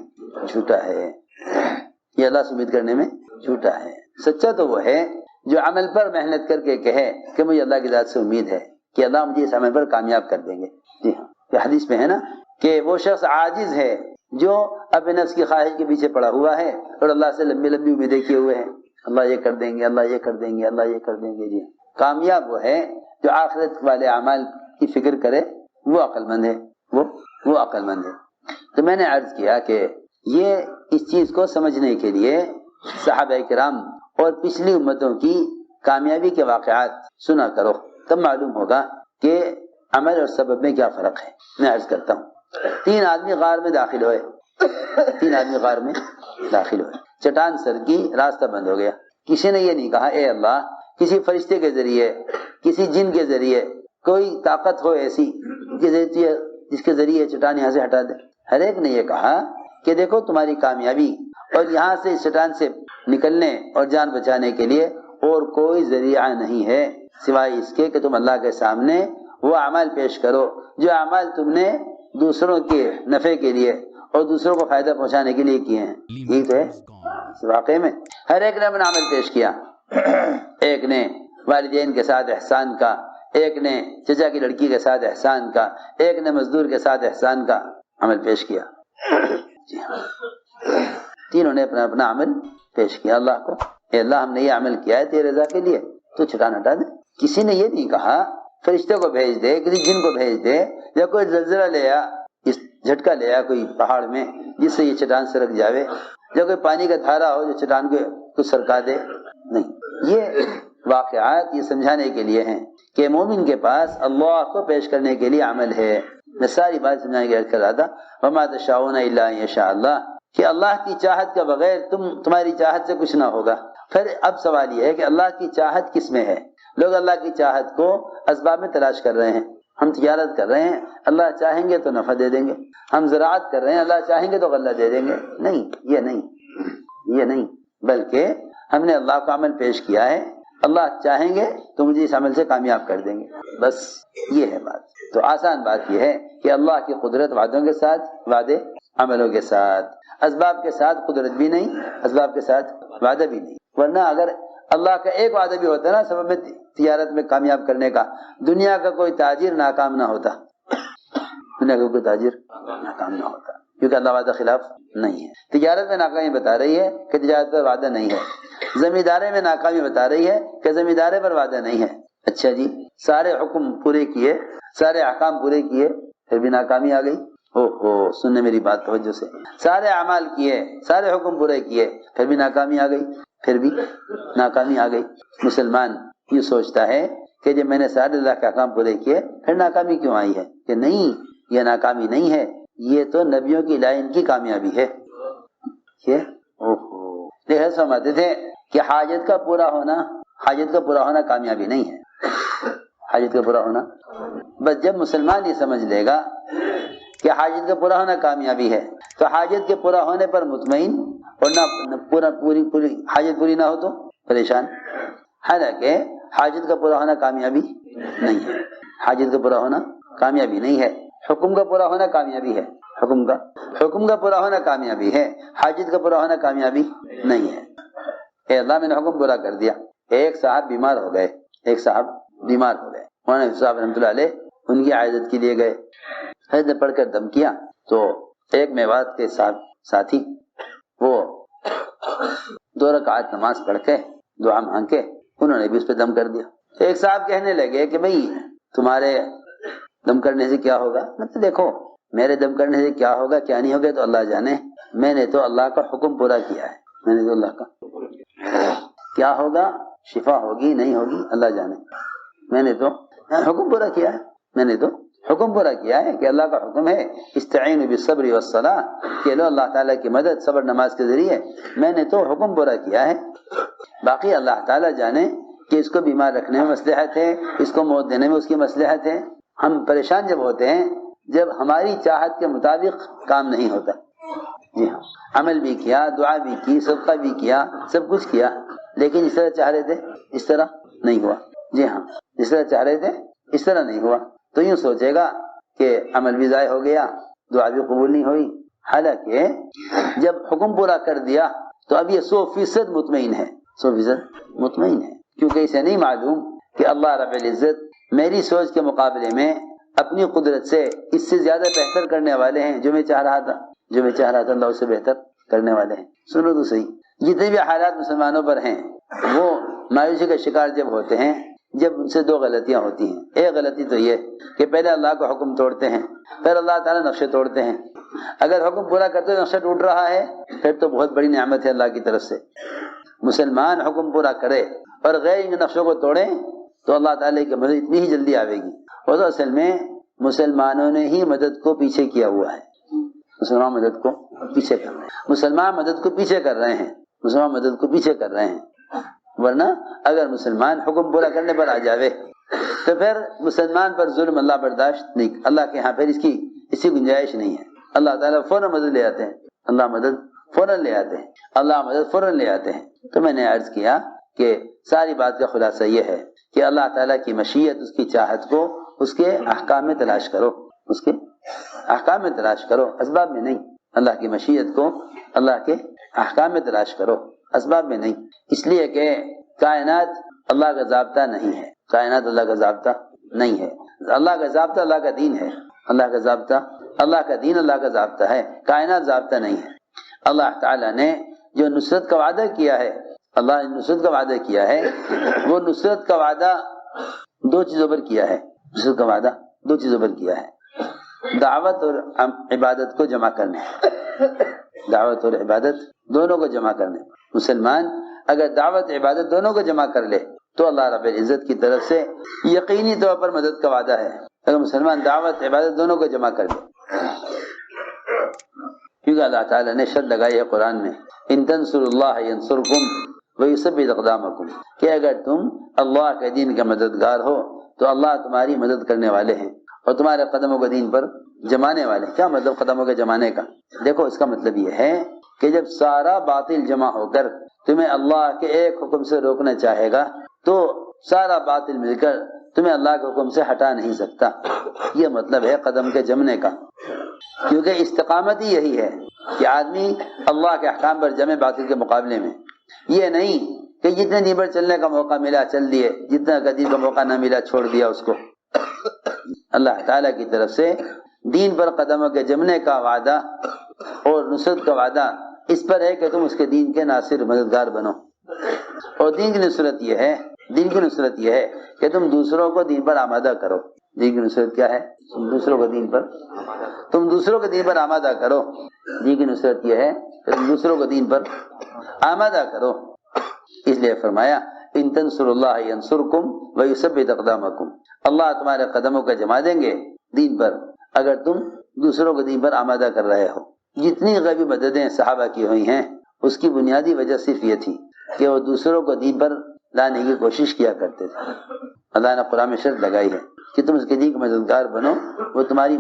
جھوٹا ہے، یہ اللہ سے امید کرنے میں جھوٹا ہے۔ سچا تو وہ ہے جو عمل پر محنت کر کے کہے کہ مجھے اللہ کی ذات سے امید ہے کہ اللہ مجھے اس عمل پر کامیاب کر دیں گے۔ جی ہاں، یہ حدیث میں ہے نا کہ وہ شخص عاجز ہے جو اپنے نفس کی خواہش کے پیچھے پڑا ہوا ہے اور اللہ سے لمبی لمبی امیدیں کیے ہوئے ہیں، اللہ یہ کر دیں گے، اللہ یہ کر دیں گے، اللہ یہ کر دیں گے۔ جی کامیاب وہ ہے جو آخرت والے اعمال کی فکر کرے، وہ عقل مند ہے، وہ عقل مند ہے۔ تو میں نے عرض کیا کہ یہ اس چیز کو سمجھنے کے لیے صحابہ کرام اور پچھلی امتوں کی کامیابی کے واقعات سنا کرو، تب معلوم ہوگا کہ عمل اور سبب میں کیا فرق ہے۔ میں عرض کرتا ہوں، 3 آدمی غار میں داخل ہوئے، 3 آدمی غار میں داخل ہوئے، چٹان سر کی، راستہ بند ہو گیا۔ کسی نے یہ نہیں کہا اے اللہ کسی فرشتے کے ذریعے، کسی جن کے ذریعے، کوئی طاقت ہو ایسی جس کے ذریعے چٹان یہاں سے ہٹا دے۔ ہر ایک نے یہ کہا کہ دیکھو تمہاری کامیابی اور یہاں سے اس چٹان سے نکلنے اور جان بچانے کے لیے اور کوئی ذریعہ نہیں ہے سوائے اس کے کہ تم اللہ کے سامنے وہ اعمال پیش کرو جو اعمال تم نے دوسروں کے نفع کے لیے اور دوسروں کو فائدہ پہنچانے کے لیے کیے ہیں۔ یہی تو ہے واقعے میں۔ ہر ایک نے اپنا عمل پیش کیا، ایک نے والدین کے ساتھ احسان کا، ایک نے چچا کی لڑکی کے ساتھ احسان کا، ایک نے مزدور کے ساتھ احسان کا عمل پیش کیا۔ جی ہاں، تینوں نے اپنا اپنا عمل پیش کیا اللہ کو، اے اللہ ہم نے یہ عمل کیا ہے تیرے رضا کے لیے، تو چٹان ہٹا دے۔ کسی نے یہ نہیں کہا فرشتے کو بھیج دے، کسی جن کو بھیج دے، یا کوئی زلزلہ لے آ، اس جھٹکا لے آ کوئی پہاڑ میں جس سے یہ چٹان سرک جاوے، یا کوئی پانی کا دھارا ہو جو چٹان کو سرکا دے۔ نہیں، یہ واقعات یہ سمجھانے کے لیے ہیں کہ مومن کے پاس اللہ کو پیش کرنے کے لیے عمل ہے۔ میں ساری بات سمجھانے کے لیے کر رہا تھا، وما تشاؤون الا ان یشاء اللہ، کہ اللہ کی چاہت کے بغیر تمہاری چاہت سے کچھ نہ ہوگا۔ پھر اب سوال یہ ہے کہ اللہ کی چاہت کس میں ہے؟ لوگ اللہ کی چاہت کو اسباب میں تلاش کر رہے ہیں۔ ہم تجارت کر رہے ہیں، اللہ چاہیں گے تو نفع دے دیں گے۔ ہم زراعت کر رہے ہیں، اللہ چاہیں گے تو غلہ دے دیں گے۔ نہیں، یہ نہیں، بلکہ ہم نے اللہ کا عمل پیش کیا ہے، اللہ چاہیں گے تو مجھے اس عمل سے کامیاب کر دیں گے، بس یہ ہے بات۔ تو آسان بات یہ ہے کہ اللہ کی قدرت وعدوں کے ساتھ، وعدے عملوں کے ساتھ۔ اسباب کے ساتھ قدرت بھی نہیں، اسباب کے ساتھ وعدہ بھی نہیں. ورنہ اگر اللہ کا ایک وعدہ بھی ہوتا نا سبب میں تجارت میں کامیاب کرنے کا، دنیا کا کوئی تاجر ناکام نہ ہوتا، دنیا کا کوئی تاجر ناکام نہ ہوتا، کیونکہ اللہ وعدہ خلاف نہیں ہے. تجارت میں ناکامی بتا رہی ہے کہ تجارت پر وعدہ نہیں ہے، زمینداری میں ناکامی بتا رہی ہے کہ زمینداری پر وعدہ نہیں ہے. اچھا جی، سارے حکم پورے کیے، سارے احکام پورے کیے، پھر بھی ناکامی آ گئی. سننے میری بات توجہ سے، سارے اعمال کیے، سارے حکم پورے کیے، پھر بھی ناکامی آ گئی، پھر بھی ناکامی آ گئی. مسلمان یہ سوچتا ہے کہ جب میں نے سارے اللہ کے احکام پورے کیے پھر ناکامی کیوں آئی ہے؟ کہ نہیں، یہ ناکامی نہیں ہے، یہ تو نبیوں کی لائن کی کامیابی ہے. یہ سمجھتے تھے کہ حاجت کا پورا ہونا کامیابی نہیں ہے. حاجت کا پورا ہونا، بس جب مسلمان یہ سمجھ لے گا کہ حاجت کا پورا ہونا کامیابی ہے تو حاجت کے پورا ہونے پر مطمئن، اور نہ پوری حاجت پوری نہ ہو تو پریشان. حالانکہ حاجت کا پورا ہونا کامیابی نہیں ہے، حاجت کا پورا ہونا کامیابی نہیں ہے. حکم کا پورا ہونا کامیابی ہے، حکم کا پورا ہونا کامیابی ہے، حاجت کا پورا ہونا کامیابی نہیں ہے. اے اللہ میں نے حکم پورا کر دیا. ایک صاحب بیمار ہو گئے، مولانا صاحب رحمۃ اللہ علیہ ان کی عیادت کے لیے گئے. حضرت نے پڑھ کر دم کیا تو ایک میوات کے ساتھی وہ 2 رکعت نماز پڑھ کے دعا مانگ کے انہوں نے بھی اس پہ دم کر دیا. ایک صاحب کہنے لگے کہ بھئی تمہارے دم کرنے سے کیا ہوگا؟ مطلب دیکھو، میرے دم کرنے سے کیا ہوگا کیا نہیں ہوگا تو اللہ جانے، میں نے تو اللہ کا حکم پورا کیا ہے، میں نے تو اللہ کا کیا ہوگا، شفا ہوگی نہیں ہوگی اللہ جانے، میں نے تو حکم پورا کیا ہے، میں نے تو حکم پورا کیا ہے کہ اللہ کا حکم ہے استعینوا بالصبر والصلاۃ، کہ لو اللہ تعالیٰ کی مدد صبر نماز کے ذریعے، میں نے تو حکم پورا کیا ہے. باقی اللہ تعالیٰ جانے کہ اس کو بیمار رکھنے میں مصلحت ہے، اس کو موت دینے میں اس کی مصلحت ہے. ہم پریشان جب ہوتے ہیں جب ہماری چاہت کے مطابق کام نہیں ہوتا. جی ہاں، عمل بھی کیا، دعا بھی کی، صدقہ بھی کیا، سب کچھ کیا، لیکن اس طرح چاہ رہے تھے اس طرح نہیں ہوا. جی ہاں، جس طرح چاہ رہے تھے اس طرح نہیں ہوا تو یوں سوچے گا کہ عمل بھی ضائع ہو گیا، دعا بھی قبول نہیں ہوئی. حالانکہ جب حکم پورا کر دیا تو اب یہ 100% مطمئن ہے، 100% مطمئن ہے، کیونکہ اسے نہیں معلوم کہ اللہ رب العزت میری سوچ کے مقابلے میں اپنی قدرت سے اس سے زیادہ بہتر کرنے والے ہیں. جو میں چاہ رہا تھا اللہ اس سے بہتر کرنے والے ہیں. سنو تو صحیح، جتنے بھی حالات مسلمانوں پر ہیں وہ مایوسی کا شکار جب ہوتے ہیں جب ان سے 2 غلطیاں ہوتی ہیں. ایک غلطی تو یہ کہ پہلے اللہ کا حکم توڑتے ہیں، پھر اللہ تعالیٰ نقشے توڑتے ہیں. اگر حکم پورا کرتے ہوئے نقشہ ٹوٹ رہا ہے پھر تو بہت بڑی نعمت ہے اللہ کی طرف سے. مسلمان حکم پورا کرے اور غیر ان نقشوں کو توڑے تو اللہ تعالیٰ کی مدد اتنی ہی جلدی آئے گی. اور تو اصل میں مسلمانوں نے ہی مدد کو پیچھے کیا ہوا ہے، مسلمان مدد کو پیچھے کر رہے ہیں، مسلمان مدد کو پیچھے کر رہے ہیں، مسلمان مدد کو پیچھے کر رہے ہیں. ورنہ اگر مسلمان حکم پورا کرنے پر آ جاوے تو پھر مسلمان پر ظلم اللہ برداشت نہیں، اللہ کے ہاں پھر اس کی گنجائش نہیں ہے. اللہ تعالیٰ فوراً مدد لے آتے ہیں، اللہ مدد فوراً لے آتے ہیں، اللہ مدد فوراً لے آتے ہیں. تو میں نے عرض کیا کہ ساری بات کا خلاصہ یہ ہے کہ اللہ تعالیٰ کی مشیت، اس کی چاہت کو اس کے احکام میں تلاش کرو، اس کے احکام میں تلاش کرو، اسباب میں نہیں. اللہ کی مشیت کو اللہ کے احکام میں تلاش کرو، اسباب میں نہیں. اس لیے کہ کائنات اللہ کا ضابطہ نہیں ہے، کائنات اللہ کا ضابطہ نہیں ہے. اللہ کا ضابطہ اللہ کا دین ہے، اللہ کا ضابطہ اللہ کا دین، اللہ کا ضابطہ ہے، کائنات ضابطہ نہیں ہے. اللہ تعالیٰ نے جو نصرت کا وعدہ کیا ہے، اللہ نے نصرت کا وعدہ کیا ہے، وہ نصرت کا وعدہ 2 چیزوں پر کیا ہے. نصرت کا وعدہ 2 چیزوں پر کیا ہے، دعوت اور عبادت کو جمع کرنے، دعوت اور عبادت دونوں کو جمع کرنے. مسلمان اگر دعوت عبادت دونوں کو جمع کر لے تو اللہ رب العزت کی طرف سے یقینی طور پر مدد کا وعدہ ہے. اگر مسلمان دعوت عبادت دونوں کو جمع کر لے، کیونکہ اللہ تعالیٰ نے شرط لگائی ہے قرآن میں، ان تنصروا اللہ ینصرکم ویثبت اقدامکم، کہ اگر تم اللہ کے دین کا مددگار ہو تو اللہ تمہاری مدد کرنے والے ہیں اور تمہارے قدموں کو دین پر جمانے والے. کیا مطلب قدموں کے جمانے کا؟ دیکھو اس کا مطلب یہ ہے کہ جب سارا باطل جمع ہو کر تمہیں اللہ کے ایک حکم سے روکنا چاہے گا تو سارا باطل مل کر تمہیں اللہ کے حکم سے ہٹا نہیں سکتا۔ یہ مطلب ہے قدم کے جمنے کا، کیونکہ استقامت ہی یہی ہے کہ آدمی اللہ کے احکام پر جمے باطل کے مقابلے میں۔ یہ نہیں کہ جتنے دین پر چلنے کا موقع ملا چل دیے، جتنا دین کا موقع نہ ملا چھوڑ دیا اس کو۔ اللہ تعالیٰ کی طرف سے دین پر قدموں کے جمنے کا وعدہ اور نصرت کا وعدہ اس پر ہے کہ تم اس کے دین کے ناصر مددگار بنو۔ اور دین کی نصرت یہ ہے، دین کی نصرت یہ ہے کہ تم دوسروں کو دین پر آمادہ کرو۔ دین کی نصرت کیا ہے؟ تم دوسروں کو دین پر آمادہ کرو۔ دین کی نصرت یہ ہے کہ تم دوسروں کو دین پر آمادہ کرو۔ اس لیے فرمایا ان تنصروا اللہ ینصرکم ویثبت اقدامکم، اللہ تمہارے قدموں کا جما دیں گے دین پر اگر تم دوسروں کو دین پر آمادہ کر رہے ہو۔ جتنی غیبی مددیں صحابہ کی ہوئی ہیں اس کی بنیادی وجہ صرف یہ تھی کہ وہ دوسروں کو دین پر لانے کی کوشش کیا کرتے تھے۔ اللہ نے قرآن میں شرط لگائی ہے کہ تم اس کے دین کے مددگار بنو، وہ تمہاری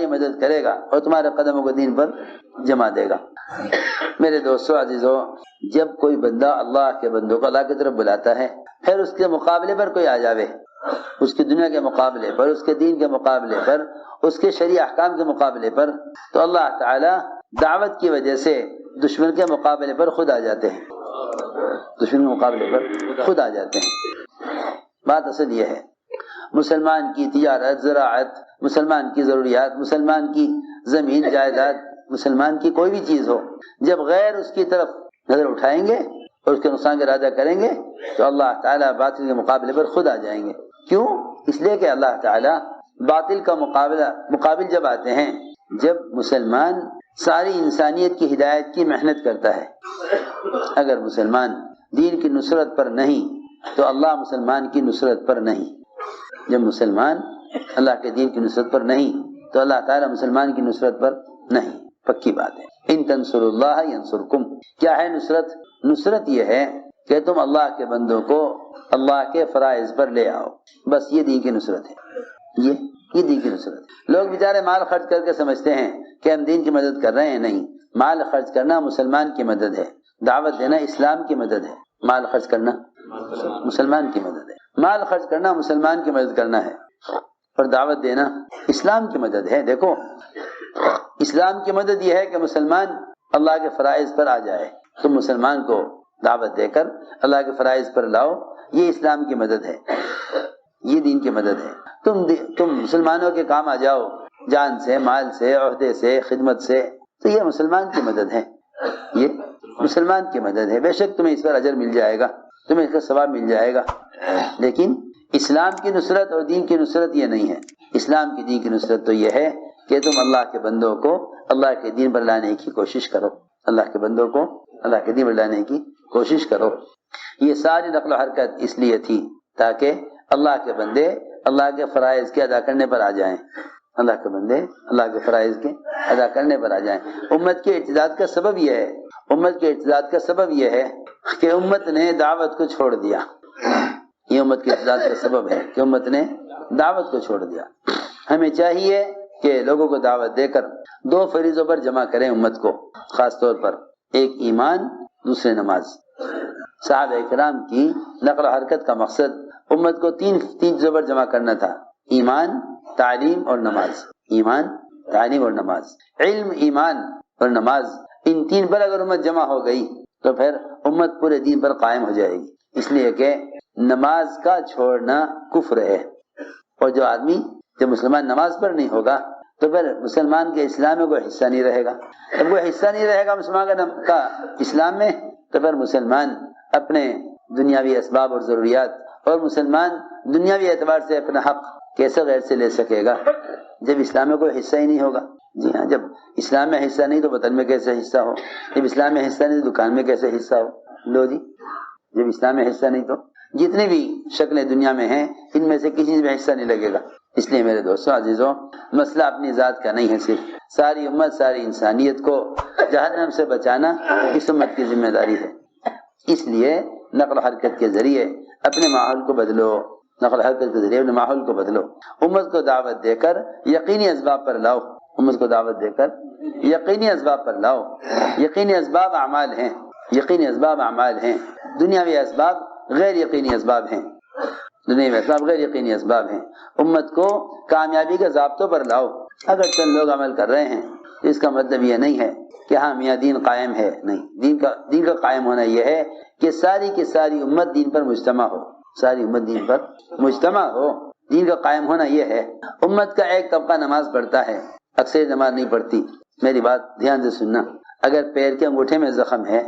مدد کرے گا اور تمہارے قدموں کو دین پر جما دے گا۔ میرے دوستو عزیزو، جب کوئی بندہ اللہ کے بندوں کو اللہ کی طرف بلاتا ہے، پھر اس کے مقابلے پر کوئی آ جاوے، اس کی دنیا کے مقابلے پر، اس کے دین کے مقابلے پر، اس کے شرعی احکام کے مقابلے پر، تو اللہ تعالی دعوت کی وجہ سے دشمن کے مقابلے پر خود آ جاتے ہیں، دشمن کے مقابلے پر خود آ جاتے ہیں۔ بات اصل یہ ہے، مسلمان کی تجارت، زراعت، مسلمان کی ضروریات، مسلمان کی زمین جائیداد، مسلمان کی کوئی بھی چیز ہو، جب غیر اس کی طرف نظر اٹھائیں گے اور اس کے نقصان کا ارادہ کریں گے تو اللہ تعالیٰ باطل کے مقابلے پر خود آ جائیں گے۔ کیوں؟ اس لیے کہ اللہ تعالیٰ باطل کا مقابل جب آتے ہیں جب مسلمان ساری انسانیت کی ہدایت کی محنت کرتا ہے۔ اگر مسلمان دین کی نصرت پر نہیں تو اللہ مسلمان کی نصرت پر نہیں۔ جب مسلمان اللہ کے دین کی نصرت پر نہیں تو اللہ تعالیٰ مسلمان کی نصرت پر نہیں۔ پکی بات ہے۔ ان تنصروا اللہ ینصرکم، کیا ہے نصرت؟ نصرت یہ ہے کہ تم اللہ کے بندوں کو اللہ کے فرائض پر لے آؤ، بس یہ دین کی نصرت ہے۔ یہ دین کی نصرت ہے۔ لوگ بیچارے مال خرچ کر کے سمجھتے ہیں کہ ہم دین کی مدد کر رہے ہیں، نہیں، مال خرچ کرنا مسلمان کی مدد ہے، دعوت دینا اسلام کی مدد ہے، مال خرچ کرنا مسلمان کی مدد ہے، مال خرچ کرنا مسلمان کی مدد کرنا ہے، اور دعوت دینا اسلام کی مدد ہے۔ دیکھو، اسلام کی مدد یہ ہے کہ مسلمان اللہ کے فرائض پر آ جائے، تم مسلمان کو دعوت دے کر اللہ کے فرائض پر لاؤ، یہ اسلام کی مدد ہے، یہ دین کی مدد ہے۔ تم مسلمانوں کے کام آ جاؤ، جان سے، مال سے، عہدے سے، خدمت سے، تو یہ مسلمان کی مدد ہے، یہ مسلمان کی مدد ہے۔ بے شک تمہیں اس پر اجر مل جائے گا، تمہیں اس کا ثواب مل جائے گا، لیکن اسلام کی نصرت اور دین کی نصرت یہ نہیں ہے۔ اسلام کی دین کی نصرت تو یہ ہے کہ تم اللہ کے بندوں کو اللہ کے دین پر لانے کی کوشش کرو، اللہ کے بندوں کو اللہ کے دین پر لانے کی کوشش کرو۔ یہ ساری نقل و حرکت اس لیے تھی تاکہ اللہ کے بندے اللہ کے فرائض کے ادا کرنے پر آ جائیں، اللہ کے بندے اللہ کے فرائض کے ادا کرنے پر آ جائیں۔ امت کے ارتداد کا سبب یہ ہے، امت کے ارتداد کا سبب یہ ہے کہ امت نے دعوت کو چھوڑ دیا۔ یہ امت کے ارتداد کا سبب ہے کہ امت نے دعوت کو چھوڑ دیا۔ ہمیں چاہیے کہ لوگوں کو دعوت دے کر دو فریضوں پر جمع کریں امت کو، خاص طور پر ایک ایمان، دوسرے نماز۔ صحابہ کرام کی نقل و حرکت کا مقصد امت کو تین چیزوں پر جمع کرنا تھا: ایمان، تعلیم اور نماز۔ ایمان، تعلیم اور نماز، علم، ایمان اور نماز، ان تین پر اگر امت جمع ہو گئی تو پھر امت پورے دین پر قائم ہو جائے گی۔ اس لیے کہ نماز کا چھوڑنا کفر ہے، اور جب مسلمان نماز پر نہیں ہوگا تو پھر مسلمان کے اسلام میں کوئی حصہ نہیں رہے گا۔ جب کوئی حصہ نہیں رہے گا مسلمان کا اسلام میں تو پھر مسلمان اپنے دنیاوی اسباب اور ضروریات، اور مسلمان دنیاوی اعتبار سے اپنا حق کیسے غیر سے لے سکے گا جب اسلام میں کوئی حصہ ہی نہیں ہوگا؟ جی ہاں، جب اسلام میں حصہ نہیں تو وطن میں کیسے حصہ ہو؟ جب اسلام میں حصہ نہیں تو دکان میں کیسے حصہ ہو؟ لو جی، جب اسلام میں حصہ نہیں تو جتنی بھی شکلیں دنیا میں ہیں ان میں سے کسی چیز میں حصہ نہیں لگے گا۔ اس لیے میرے دوستوں عزیزوں، مسئلہ اپنی ذات کا نہیں ہے، صرف ساری امت، ساری انسانیت کو جہنم سے بچانا اس امت کی ذمہ داری ہے۔ اس لیے نقل و حرکت کے ذریعے اپنے ماحول کو بدلو، نقل و حرکت کے ذریعے اپنے ماحول کو بدلو، امت کو دعوت دے کر یقینی اسباب پر لاؤ، امت کو دعوت دے کر یقینی اسباب پر لاؤ۔ یقینی اسباب اعمال ہیں، یقینی اسباب اعمال ہیں، دنیاوی اسباب غیر یقینی اسباب ہیں۔ دنیا میں اسباب غیر یقینی اسباب ہیں. امت کو کامیابی کے ضابطوں پر لاؤ. اگر چند لوگ عمل کر رہے ہیں تو اس کا مطلب یہ نہیں ہے کہ ہاں میاں دین قائم ہے. نہیں، دین کا قائم ہونا یہ ہے کہ ساری کی ساری امت دین پر مجتمع ہو. ساری امت دین پر مجتمع ہو. دین کا قائم ہونا یہ ہے. امت کا ایک طبقہ نماز پڑھتا ہے، اکثر نماز نہیں پڑھتی. میری بات دھیان سے سننا. اگر پیر کے انگوٹھے میں زخم ہے،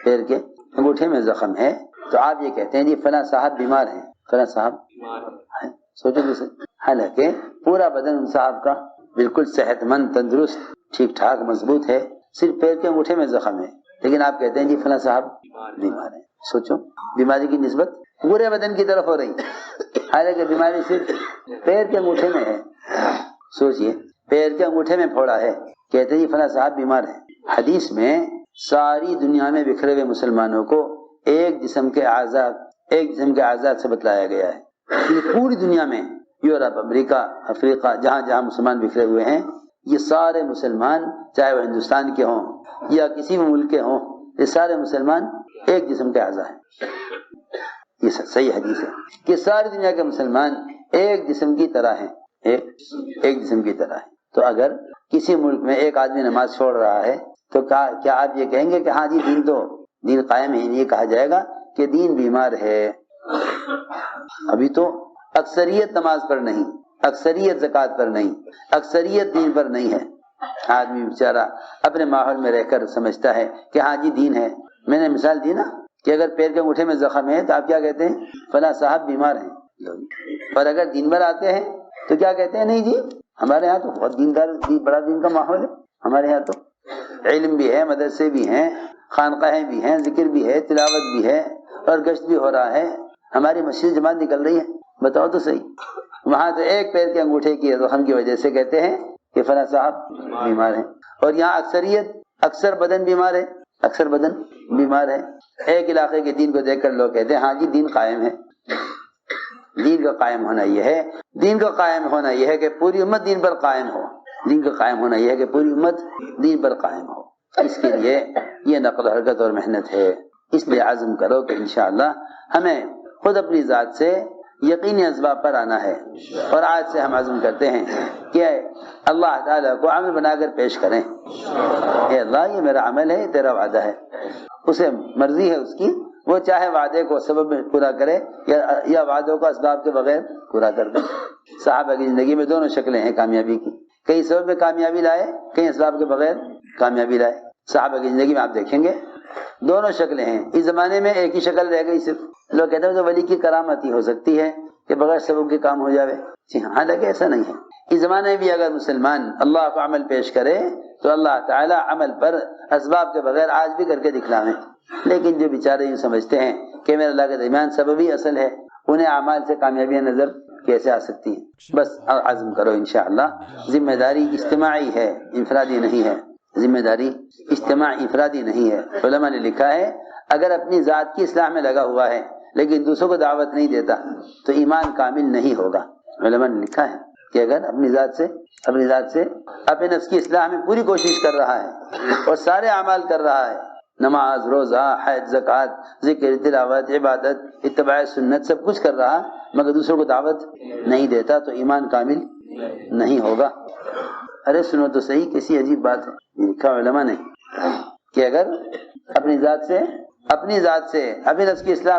پیر کے انگوٹھے میں زخم ہے، تو آپ یہ کہتے ہیں جی فلاں صاحب بیمار ہیں، فلاں صاحب ہیں. سوچو دوسرے، حالانکہ پورا بدن ان صاحب کا بالکل صحت مند، تندرست، ٹھیک ٹھاک، مضبوط ہے، صرف پیر کے انگوٹھے میں زخم ہے، لیکن آپ کہتے ہیں جی فلاں صاحب بیمار ہیں. سوچو، بیماری کی نسبت پورے بدن کی طرف ہو رہی، حالانکہ بیماری صرف پیر کے انگوٹھے میں ہے. سوچئے، پیر کے انگوٹھے میں پھوڑا ہے، کہتے ہیں جی فلاں صاحب بیمار ہے. حدیث میں ساری دنیا میں بکھرے ہوئے مسلمانوں کو ایک جسم کے اعضاء سے بتلایا گیا ہے. پوری دنیا میں، یورپ، امریکہ، افریقہ، جہاں جہاں مسلمان بکھرے ہوئے ہیں، یہ سارے مسلمان، چاہے وہ ہندوستان کے ہوں یا کسی بھی ملک کے ہوں، یہ سارے مسلمان ایک جسم کے اعضاء ہیں. یہ صحیح حدیث ہے کہ ساری دنیا کے مسلمان ایک جسم کی طرح ہیں، ایک جسم کی طرح ہیں. تو اگر کسی ملک میں ایک آدمی نماز چھوڑ رہا ہے تو کیا آپ یہ کہیں گے کہ ہاں جی دین قائم ہے؟ یہ کہا جائے گا کہ دین بیمار ہے. ابھی تو اکثریت نماز پر نہیں، اکثریت زکوٰۃ پر نہیں، اکثریت دین پر نہیں ہے. آدمی بیچارہ اپنے ماحول میں رہ کر سمجھتا ہے کہ ہاں جی دین ہے. میں نے مثال دی نا کہ اگر پیر کے انگوٹھے میں زخم ہے تو آپ کیا کہتے ہیں؟ فلاں صاحب بیمار ہیں. اور اگر دین بھر آتے ہیں تو کیا کہتے ہیں؟ نہیں جی ہمارے ہاں تو بہت دیندار، بڑا دین کا ماحول ہے. ہمارے ہاں تو علم بھی ہے، مدرسے بھی ہیں، خانقاہیں بھی ہیں، ذکر بھی ہے، تلاوت بھی ہے، اور گشت بھی ہو رہا ہے. ہماری مسجد جماعت نکل رہی ہے. بتاؤ تو صحیح. وہاں تو ایک پیر کے انگوٹھے کی زخم کی وجہ سے کہتے ہیں کہ فلاں صاحب بیمار ہیں، اور یہاں اکثر بدن بیمار ہے، اکثر بدن بیمار ہے. ایک علاقے کے دین کو دیکھ کر لوگ کہتے ہیں ہاں جی دین قائم ہے. دین کا قائم ہونا یہ ہے، دین کا قائم ہونا یہ ہے کہ پوری امت دین پر قائم ہو. دین کا قائم ہونا یہ ہے کہ پوری امت دین پر قائم ہو. اس کے لیے یہ نقل و حرکت اور محنت ہے. اس لیے عزم کرو کہ انشاءاللہ ہمیں خود اپنی ذات سے یقینی اسباب پر آنا ہے. اور آج سے ہم عزم کرتے ہیں کہ اللہ تعالیٰ کو عمل بنا کر پیش کریں. اے اللہ یہ میرا عمل ہے، تیرا وعدہ ہے، اسے مرضی ہے اس کی، وہ چاہے وعدے کو سبب میں پورا کرے یا وعدوں کو اسباب کے بغیر پورا کر دے. صحابہ کی زندگی میں دونوں شکلیں ہیں کامیابی کی. کئی سبب میں کامیابی لائے، کئی اسباب کے بغیر کامیابی لائے. صحابہ کی زندگی میں آپ دیکھیں گے دونوں شکلیں ہیں. اس زمانے میں ایک ہی شکل رہ گئی صرف. لوگ کہتے ہیں تو ولی کی کرامت ہی ہو سکتی ہے کہ بغیر سبب کے کام ہو جاوے. جی ہاں، حالانکہ ایسا نہیں ہے. اس زمانے میں بھی اگر مسلمان اللہ کو عمل پیش کرے تو اللہ تعالیٰ عمل پر اسباب کے بغیر آج بھی کر کے دکھلاویں. لیکن جو بیچارے یوں سمجھتے ہیں کہ میرا اللہ کے درمیان سبب ہی اصل ہے، انہیں اعمال سے کامیابیاں نظر کیسے آ سکتی ہیں؟ بس عزم کرو انشاءاللہ. ذمہ داری اجتماعی ہے، انفرادی نہیں ہے. ذمہ داری اجتماعی انفرادی نہیں ہے. علماء نے لکھا ہے اگر اپنی ذات کی اصلاح میں لگا ہوا ہے لیکن دوسروں کو دعوت نہیں دیتا تو ایمان کامل نہیں ہوگا. علماء نے لکھا ہے کہ اگر اپنی ذات سے اپنے نفس کی اصلاح میں پوری کوشش کر رہا ہے اور سارے اعمال کر رہا ہے، نماز، روزہ، حج، زکوٰۃ، ذکر، تلاوت، عبادت، اتباع سنت، سب کچھ کر رہا مگر دوسروں کو دعوت نہیں دیتا تو ایمان کامل نہیں ہوگا. ارے سنو تو صحیح، کیسی عجیب بات ہے. یہ لکھا علماء نے کہ اگر اپنی ذات سے اپنی نفس کی اصلاح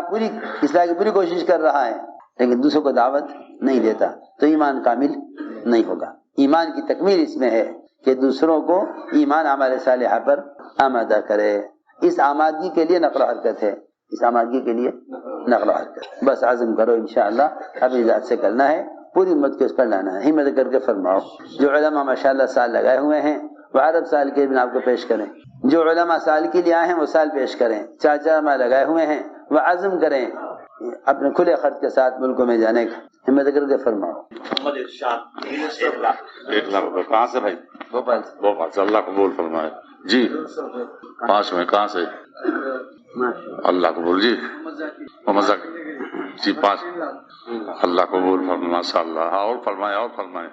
کی پوری کوشش کر رہا ہے لیکن دوسروں کو دعوت نہیں دیتا تو ایمان کامل نہیں ہوگا. ایمان کی تکمیل اس میں ہے کہ دوسروں کو ایمان اعمال صالحہ پر آمادہ کرے. اس آمادگی کے لیے نقل و حرکت ہے، اس آمادگی کے لیے نقل و حرکت. بس عزم کرو انشاءاللہ اپنی ذات سے کرنا ہے، پوری امت کو اس پر لانا ہے. ہمت کر کے فرماؤ. جو علماء ماشاءاللہ سال لگائے ہوئے ہیں وہ عرب سال کے دن آپ کو پیش کریں. جو علماء سال کے لیے آئے ہیں وہ سال پیش کریں. 4 ماہ لگائے ہوئے ہیں وہ عزم کریں اپنے کھلے خرچ کے ساتھ ملکوں میں جانے کا. ہمت کر کے فرماؤ. محمد ارشاد 1 لاکھ روپے. کہاں سے بھائی؟ بھوپال سے. اللہ قبول فرمائے. جی 5 میں کہاں سے؟ اللہ قبول. جی محمد جی 5. اللہ قبول فرمائے. ماشاء اللہ. اور فرمائے.